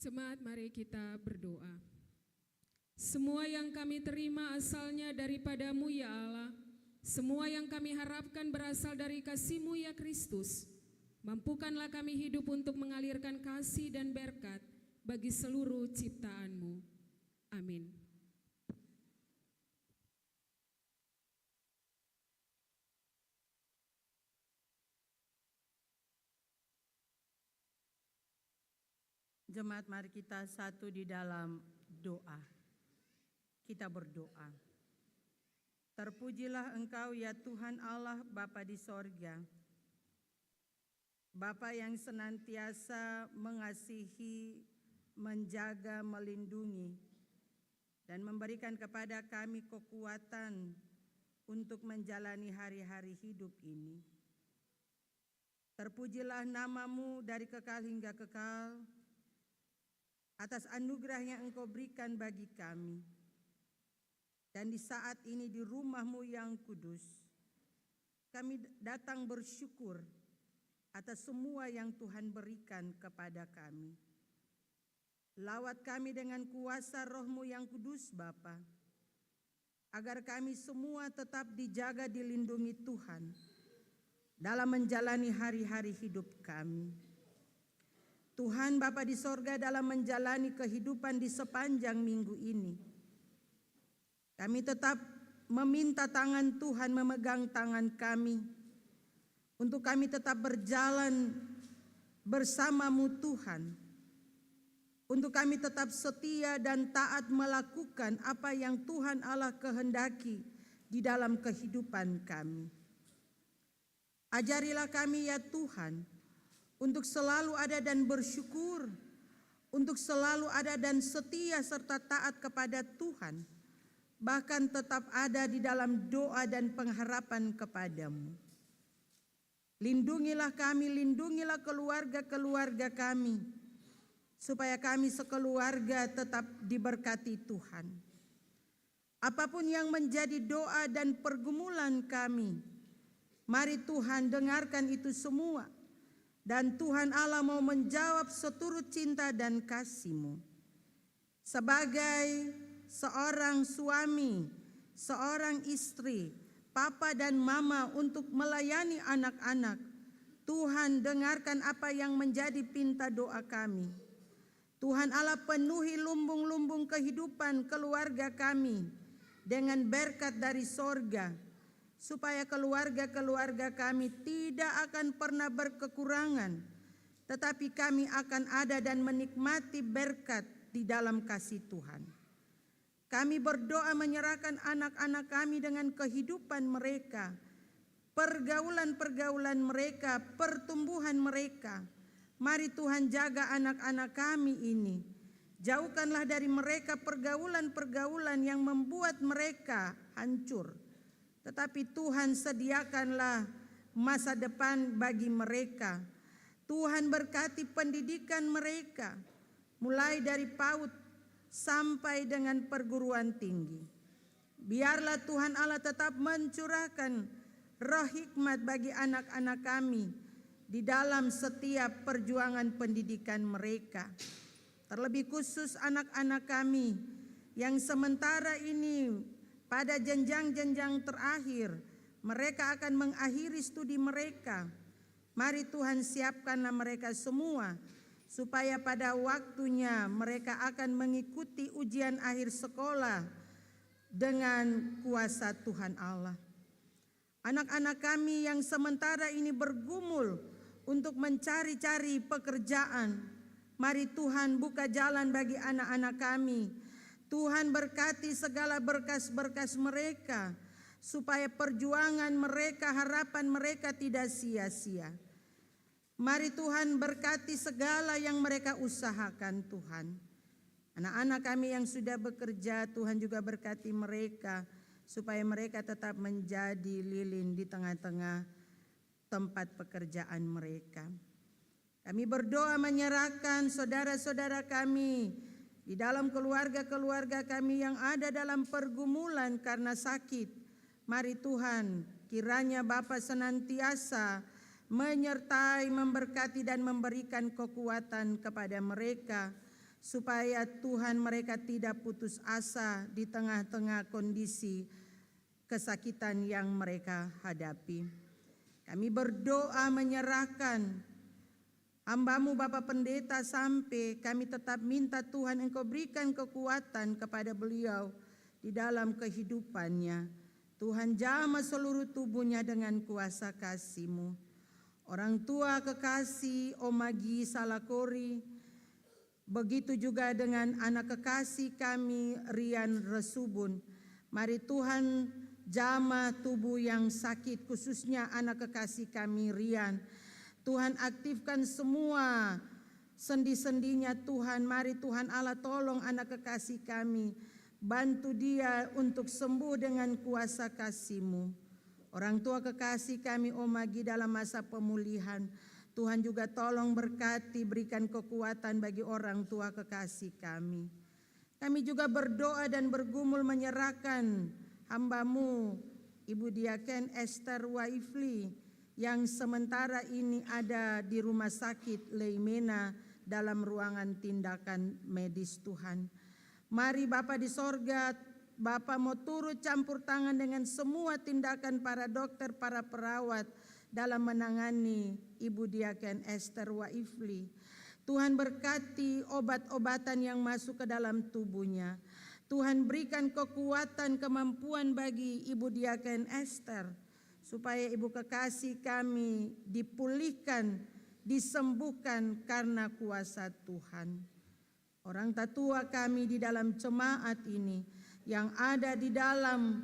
Jemaat, mari kita berdoa. Semua yang kami terima asalnya daripada-Mu ya Allah. Semua yang kami harapkan berasal dari kasih-Mu ya Kristus. Mampukanlah kami hidup untuk mengalirkan kasih dan berkat bagi seluruh ciptaan-Mu. Amin. Jemaat, mari kita satu di dalam doa. Kita berdoa. Terpujilah Engkau ya Tuhan Allah Bapa di sorga, Bapa yang senantiasa mengasihi, menjaga, melindungi, dan memberikan kepada kami kekuatan untuk menjalani hari-hari hidup ini. Terpujilah nama-Mu dari kekal hingga kekal, atas anugerah yang Engkau berikan bagi kami. Dan di saat ini di rumah-Mu yang kudus, kami datang bersyukur atas semua yang Tuhan berikan kepada kami. Lawat kami dengan kuasa Roh-Mu yang kudus, Bapa, agar kami semua tetap dijaga, dilindungi Tuhan dalam menjalani hari-hari hidup kami. Tuhan Bapa di sorga, dalam menjalani kehidupan di sepanjang minggu ini, kami tetap meminta tangan Tuhan memegang tangan kami, untuk kami tetap berjalan bersama-Mu Tuhan, untuk kami tetap setia dan taat melakukan apa yang Tuhan Allah kehendaki di dalam kehidupan kami. Ajarilah kami ya Tuhan, untuk selalu ada dan bersyukur, untuk selalu ada dan setia serta taat kepada Tuhan, bahkan tetap ada di dalam doa dan pengharapan kepada-Mu. Lindungilah kami, lindungilah keluarga-keluarga kami, supaya kami sekeluarga tetap diberkati Tuhan. Apapun yang menjadi doa dan pergumulan kami, mari Tuhan dengarkan itu semua, dan Tuhan Allah mau menjawab seturut cinta dan kasih-Mu. Sebagai seorang suami, seorang istri, papa dan mama untuk melayani anak-anak, Tuhan dengarkan apa yang menjadi pinta doa kami. Tuhan Allah penuhi lumbung-lumbung kehidupan keluarga kami dengan berkat dari sorga, supaya keluarga-keluarga kami tidak akan pernah berkekurangan, tetapi kami akan ada dan menikmati berkat di dalam kasih Tuhan. Kami berdoa menyerahkan anak-anak kami dengan kehidupan mereka, pergaulan-pergaulan mereka, pertumbuhan mereka. Mari Tuhan jaga anak-anak kami ini. Jauhkanlah dari mereka pergaulan-pergaulan yang membuat mereka hancur. Tetapi Tuhan sediakanlah masa depan bagi mereka. Tuhan berkati pendidikan mereka, mulai dari PAUD sampai dengan perguruan tinggi. Biarlah Tuhan Allah tetap mencurahkan roh hikmat bagi anak-anak kami di dalam setiap perjuangan pendidikan mereka. Terlebih khusus anak-anak kami yang sementara ini pada jenjang-jenjang terakhir, mereka akan mengakhiri studi mereka. Mari Tuhan siapkanlah mereka semua, supaya pada waktunya mereka akan mengikuti ujian akhir sekolah dengan kuasa Tuhan Allah. Anak-anak kami yang sementara ini bergumul untuk mencari-cari pekerjaan, mari Tuhan buka jalan bagi anak-anak kami. Tuhan berkati segala berkas-berkas mereka, supaya perjuangan mereka, harapan mereka tidak sia-sia. Mari Tuhan berkati segala yang mereka usahakan Tuhan. Anak-anak kami yang sudah bekerja, Tuhan juga berkati mereka, supaya mereka tetap menjadi lilin di tengah-tengah tempat pekerjaan mereka. Kami berdoa menyerahkan saudara-saudara kami di dalam keluarga-keluarga kami yang ada dalam pergumulan karena sakit. Mari Tuhan, kiranya Bapa senantiasa menyertai, memberkati dan memberikan kekuatan kepada mereka, supaya Tuhan mereka tidak putus asa di tengah-tengah kondisi kesakitan yang mereka hadapi. Kami berdoa menyerahkan hamba-Mu Bapak Pendeta sampai kami tetap minta Tuhan Engkau berikan kekuatan kepada beliau di dalam kehidupannya. Tuhan jamah seluruh tubuhnya dengan kuasa kasih-Mu. Orang tua kekasih Omagi Salakori, begitu juga dengan anak kekasih kami Rian Resubun. Mari Tuhan jamah tubuh yang sakit, khususnya anak kekasih kami Rian. Tuhan aktifkan semua sendi-sendinya Tuhan. Mari Tuhan Allah tolong anak kekasih kami. Bantu dia untuk sembuh dengan kuasa kasih-Mu. Orang tua kekasih kami Omagi dalam masa pemulihan. Tuhan juga tolong berkati, berikan kekuatan bagi orang tua kekasih kami. Kami juga berdoa dan bergumul menyerahkan hamba-Mu Ibu Diaken Esther Waifli yang sementara ini ada di rumah sakit Leimena dalam ruangan tindakan medis Tuhan. Mari Bapa di sorga, Bapa mau turut campur tangan dengan semua tindakan para dokter, para perawat dalam menangani Ibu Diaken Esther Waifli. Tuhan berkati obat-obatan yang masuk ke dalam tubuhnya. Tuhan berikan kekuatan, kemampuan bagi Ibu Diaken Esther supaya ibu kekasih kami dipulihkan, disembuhkan karena kuasa Tuhan. Orang tatua kami di dalam jemaat ini yang ada di dalam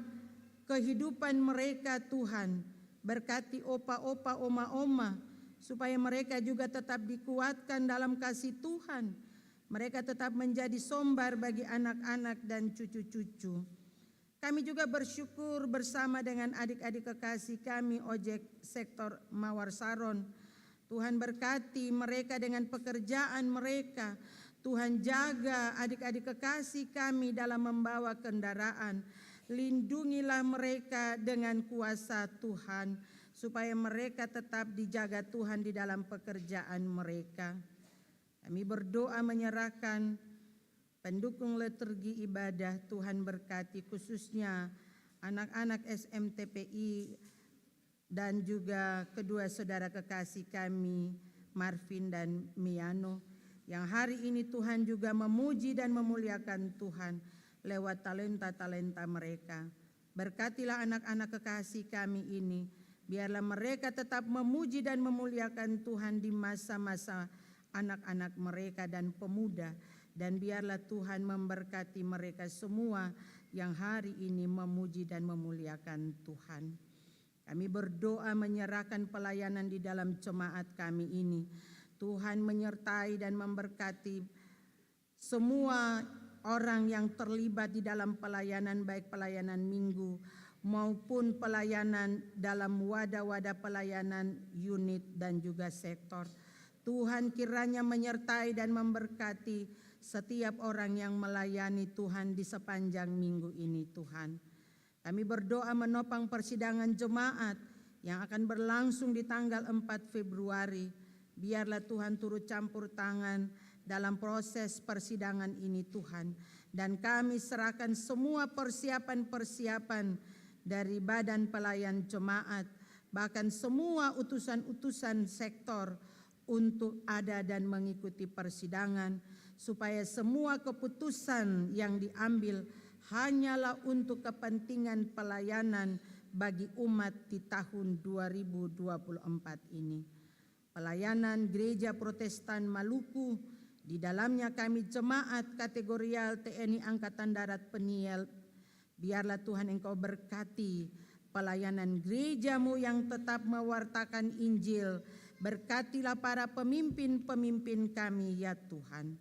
kehidupan mereka Tuhan, berkati opa-opa, oma-oma, supaya mereka juga tetap dikuatkan dalam kasih Tuhan. Mereka tetap menjadi sombar bagi anak-anak dan cucu-cucu. Kami juga bersyukur bersama dengan adik-adik kekasih kami ojek sektor Mawar Saron. Tuhan berkati mereka dengan pekerjaan mereka. Tuhan jaga adik-adik kekasih kami dalam membawa kendaraan. Lindungilah mereka dengan kuasa Tuhan, supaya mereka tetap dijaga Tuhan di dalam pekerjaan mereka. Kami berdoa menyerahkan pendukung liturgi ibadah. Tuhan berkati khususnya anak-anak SMTPI dan juga kedua saudara kekasih kami Marvin dan Miano, yang hari ini Tuhan juga memuji dan memuliakan Tuhan lewat talenta-talenta mereka. Berkatilah anak-anak kekasih kami ini, biarlah mereka tetap memuji dan memuliakan Tuhan di masa-masa anak-anak mereka dan pemuda. Dan biarlah Tuhan memberkati mereka semua yang hari ini memuji dan memuliakan Tuhan. Kami berdoa menyerahkan pelayanan di dalam jemaat kami ini. Tuhan menyertai dan memberkati semua orang yang terlibat di dalam pelayanan, baik pelayanan minggu maupun pelayanan dalam wadah-wadah pelayanan unit dan juga sektor. Tuhan kiranya menyertai dan memberkati setiap orang yang melayani Tuhan di sepanjang minggu ini Tuhan. Kami berdoa menopang persidangan jemaat yang akan berlangsung di tanggal 4 Februari. Biarlah Tuhan turut campur tangan dalam proses persidangan ini Tuhan. Dan kami serahkan semua persiapan-persiapan dari badan pelayan jemaat, bahkan semua utusan-utusan sektor untuk ada dan mengikuti persidangan, supaya semua keputusan yang diambil hanyalah untuk kepentingan pelayanan bagi umat di tahun 2024 ini. Pelayanan Gereja Protestan Maluku, di dalamnya kami jemaat kategorial TNI Angkatan Darat Peniel. Biarlah Tuhan Engkau berkati pelayanan gereja-Mu yang tetap mewartakan Injil. Berkatilah para pemimpin-pemimpin kami ya Tuhan.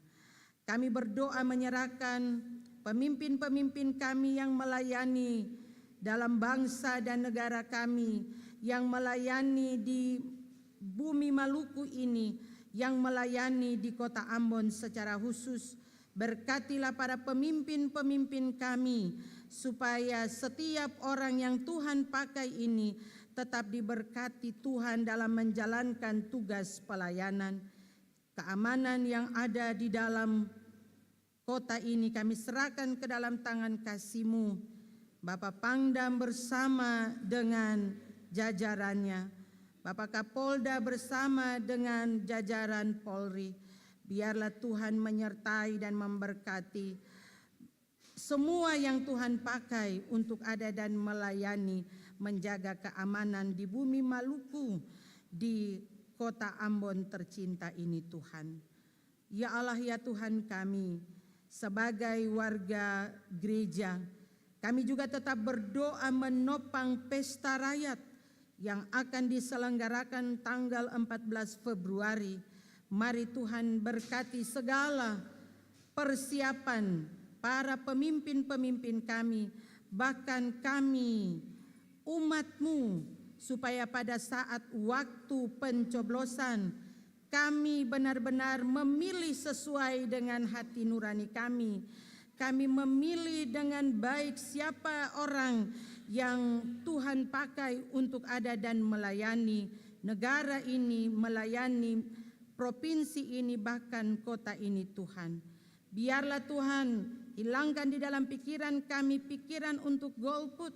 Kami berdoa menyerahkan pemimpin-pemimpin kami yang melayani dalam bangsa dan negara kami, yang melayani di bumi Maluku ini, yang melayani di kota Ambon secara khusus. Berkatilah para pemimpin-pemimpin kami, supaya setiap orang yang Tuhan pakai ini tetap diberkati Tuhan dalam menjalankan tugas pelayanan. Keamanan yang ada di dalam Kota ini kami serahkan ke dalam tangan kasih-Mu, Bapak Pangdam bersama dengan jajarannya, Bapak Kapolda bersama dengan jajaran Polri. Biarlah Tuhan menyertai dan memberkati semua yang Tuhan pakai untuk ada dan melayani, menjaga keamanan di bumi Maluku, di kota Ambon tercinta ini Tuhan. Ya Allah, ya Tuhan kami, sebagai warga gereja, kami juga tetap berdoa menopang pesta rakyat yang akan diselenggarakan tanggal 14 Februari. Mari Tuhan berkati segala persiapan para pemimpin-pemimpin kami, bahkan kami umat-Mu, supaya pada saat waktu pencoblosan kami benar-benar memilih sesuai dengan hati nurani kami. Kami memilih dengan baik siapa orang yang Tuhan pakai untuk ada dan melayani negara ini, melayani provinsi ini, bahkan kota ini Tuhan. Biarlah Tuhan hilangkan di dalam pikiran kami pikiran untuk golput,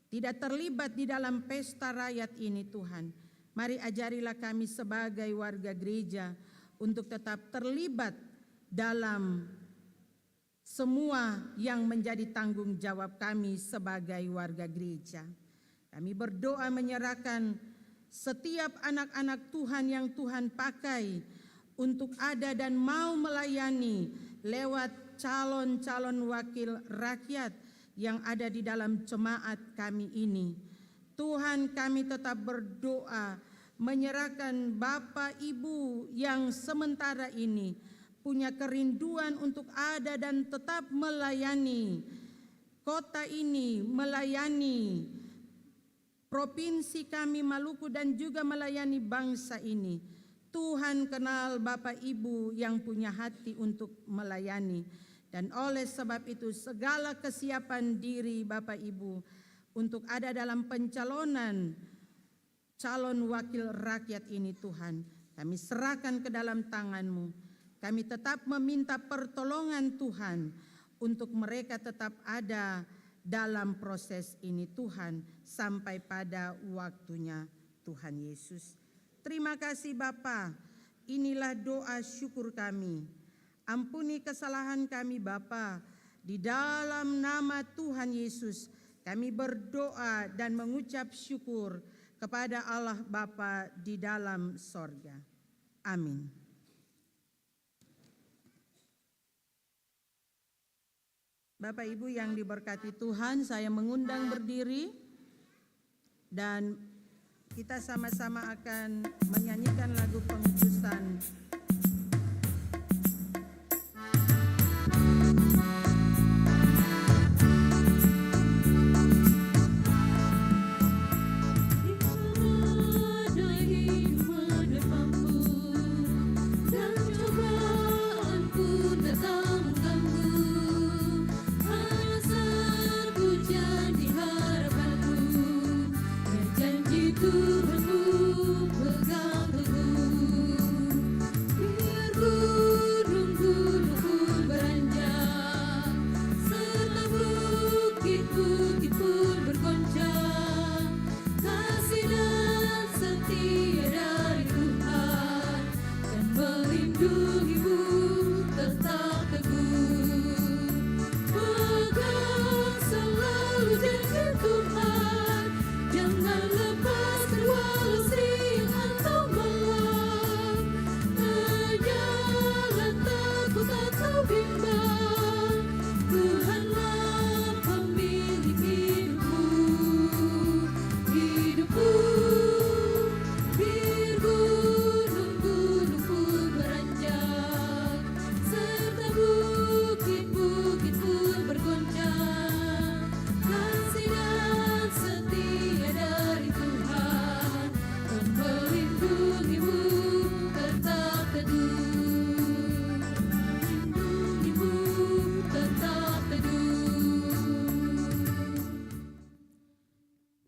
tidak terlibat di dalam pesta rakyat ini Tuhan. Mari ajarilah kami sebagai warga gereja untuk tetap terlibat dalam semua yang menjadi tanggung jawab kami sebagai warga gereja. Kami berdoa menyerahkan setiap anak-anak Tuhan yang Tuhan pakai untuk ada dan mau melayani lewat calon-calon wakil rakyat yang ada di dalam jemaat kami ini. Tuhan, kami tetap berdoa menyerahkan Bapak Ibu yang sementara ini punya kerinduan untuk ada dan tetap melayani kota ini, melayani provinsi kami Maluku dan juga melayani bangsa ini. Tuhan kenal Bapak Ibu yang punya hati untuk melayani, dan oleh sebab itu segala kesiapan diri Bapak Ibu untuk ada dalam pencalonan calon wakil rakyat ini Tuhan, kami serahkan ke dalam tangan-Mu. Kami tetap meminta pertolongan Tuhan untuk mereka tetap ada dalam proses ini Tuhan sampai pada waktunya Tuhan Yesus. Terima kasih Bapa, inilah doa syukur kami. Ampuni kesalahan kami Bapa, di dalam nama Tuhan Yesus kami berdoa dan mengucap syukur kepada Allah Bapa di dalam sorga. Amin. Bapak Ibu yang diberkati Tuhan, saya mengundang berdiri dan kita sama-sama akan menyanyikan lagu pengudusan.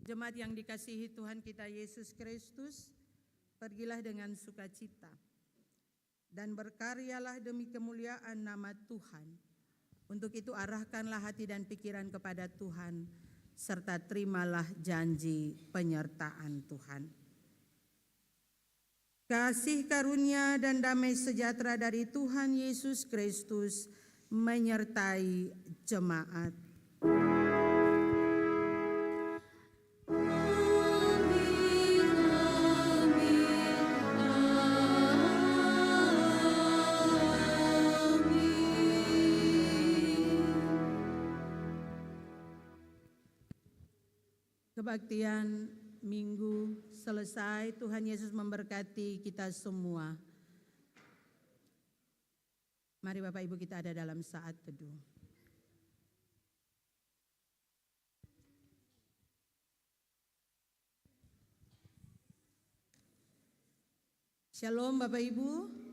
Jemaat yang dikasihi Tuhan kita Yesus Kristus, pergilah dengan sukacita dan berkaryalah demi kemuliaan nama Tuhan. Untuk itu arahkanlah hati dan pikiran kepada Tuhan, serta terimalah janji penyertaan Tuhan. Kasih karunia dan damai sejahtera dari Tuhan Yesus Kristus menyertai jemaat. Kebaktian Minggu selesai, Tuhan Yesus memberkati kita semua. Mari Bapak Ibu kita ada dalam saat teduh. Shalom Bapak Ibu.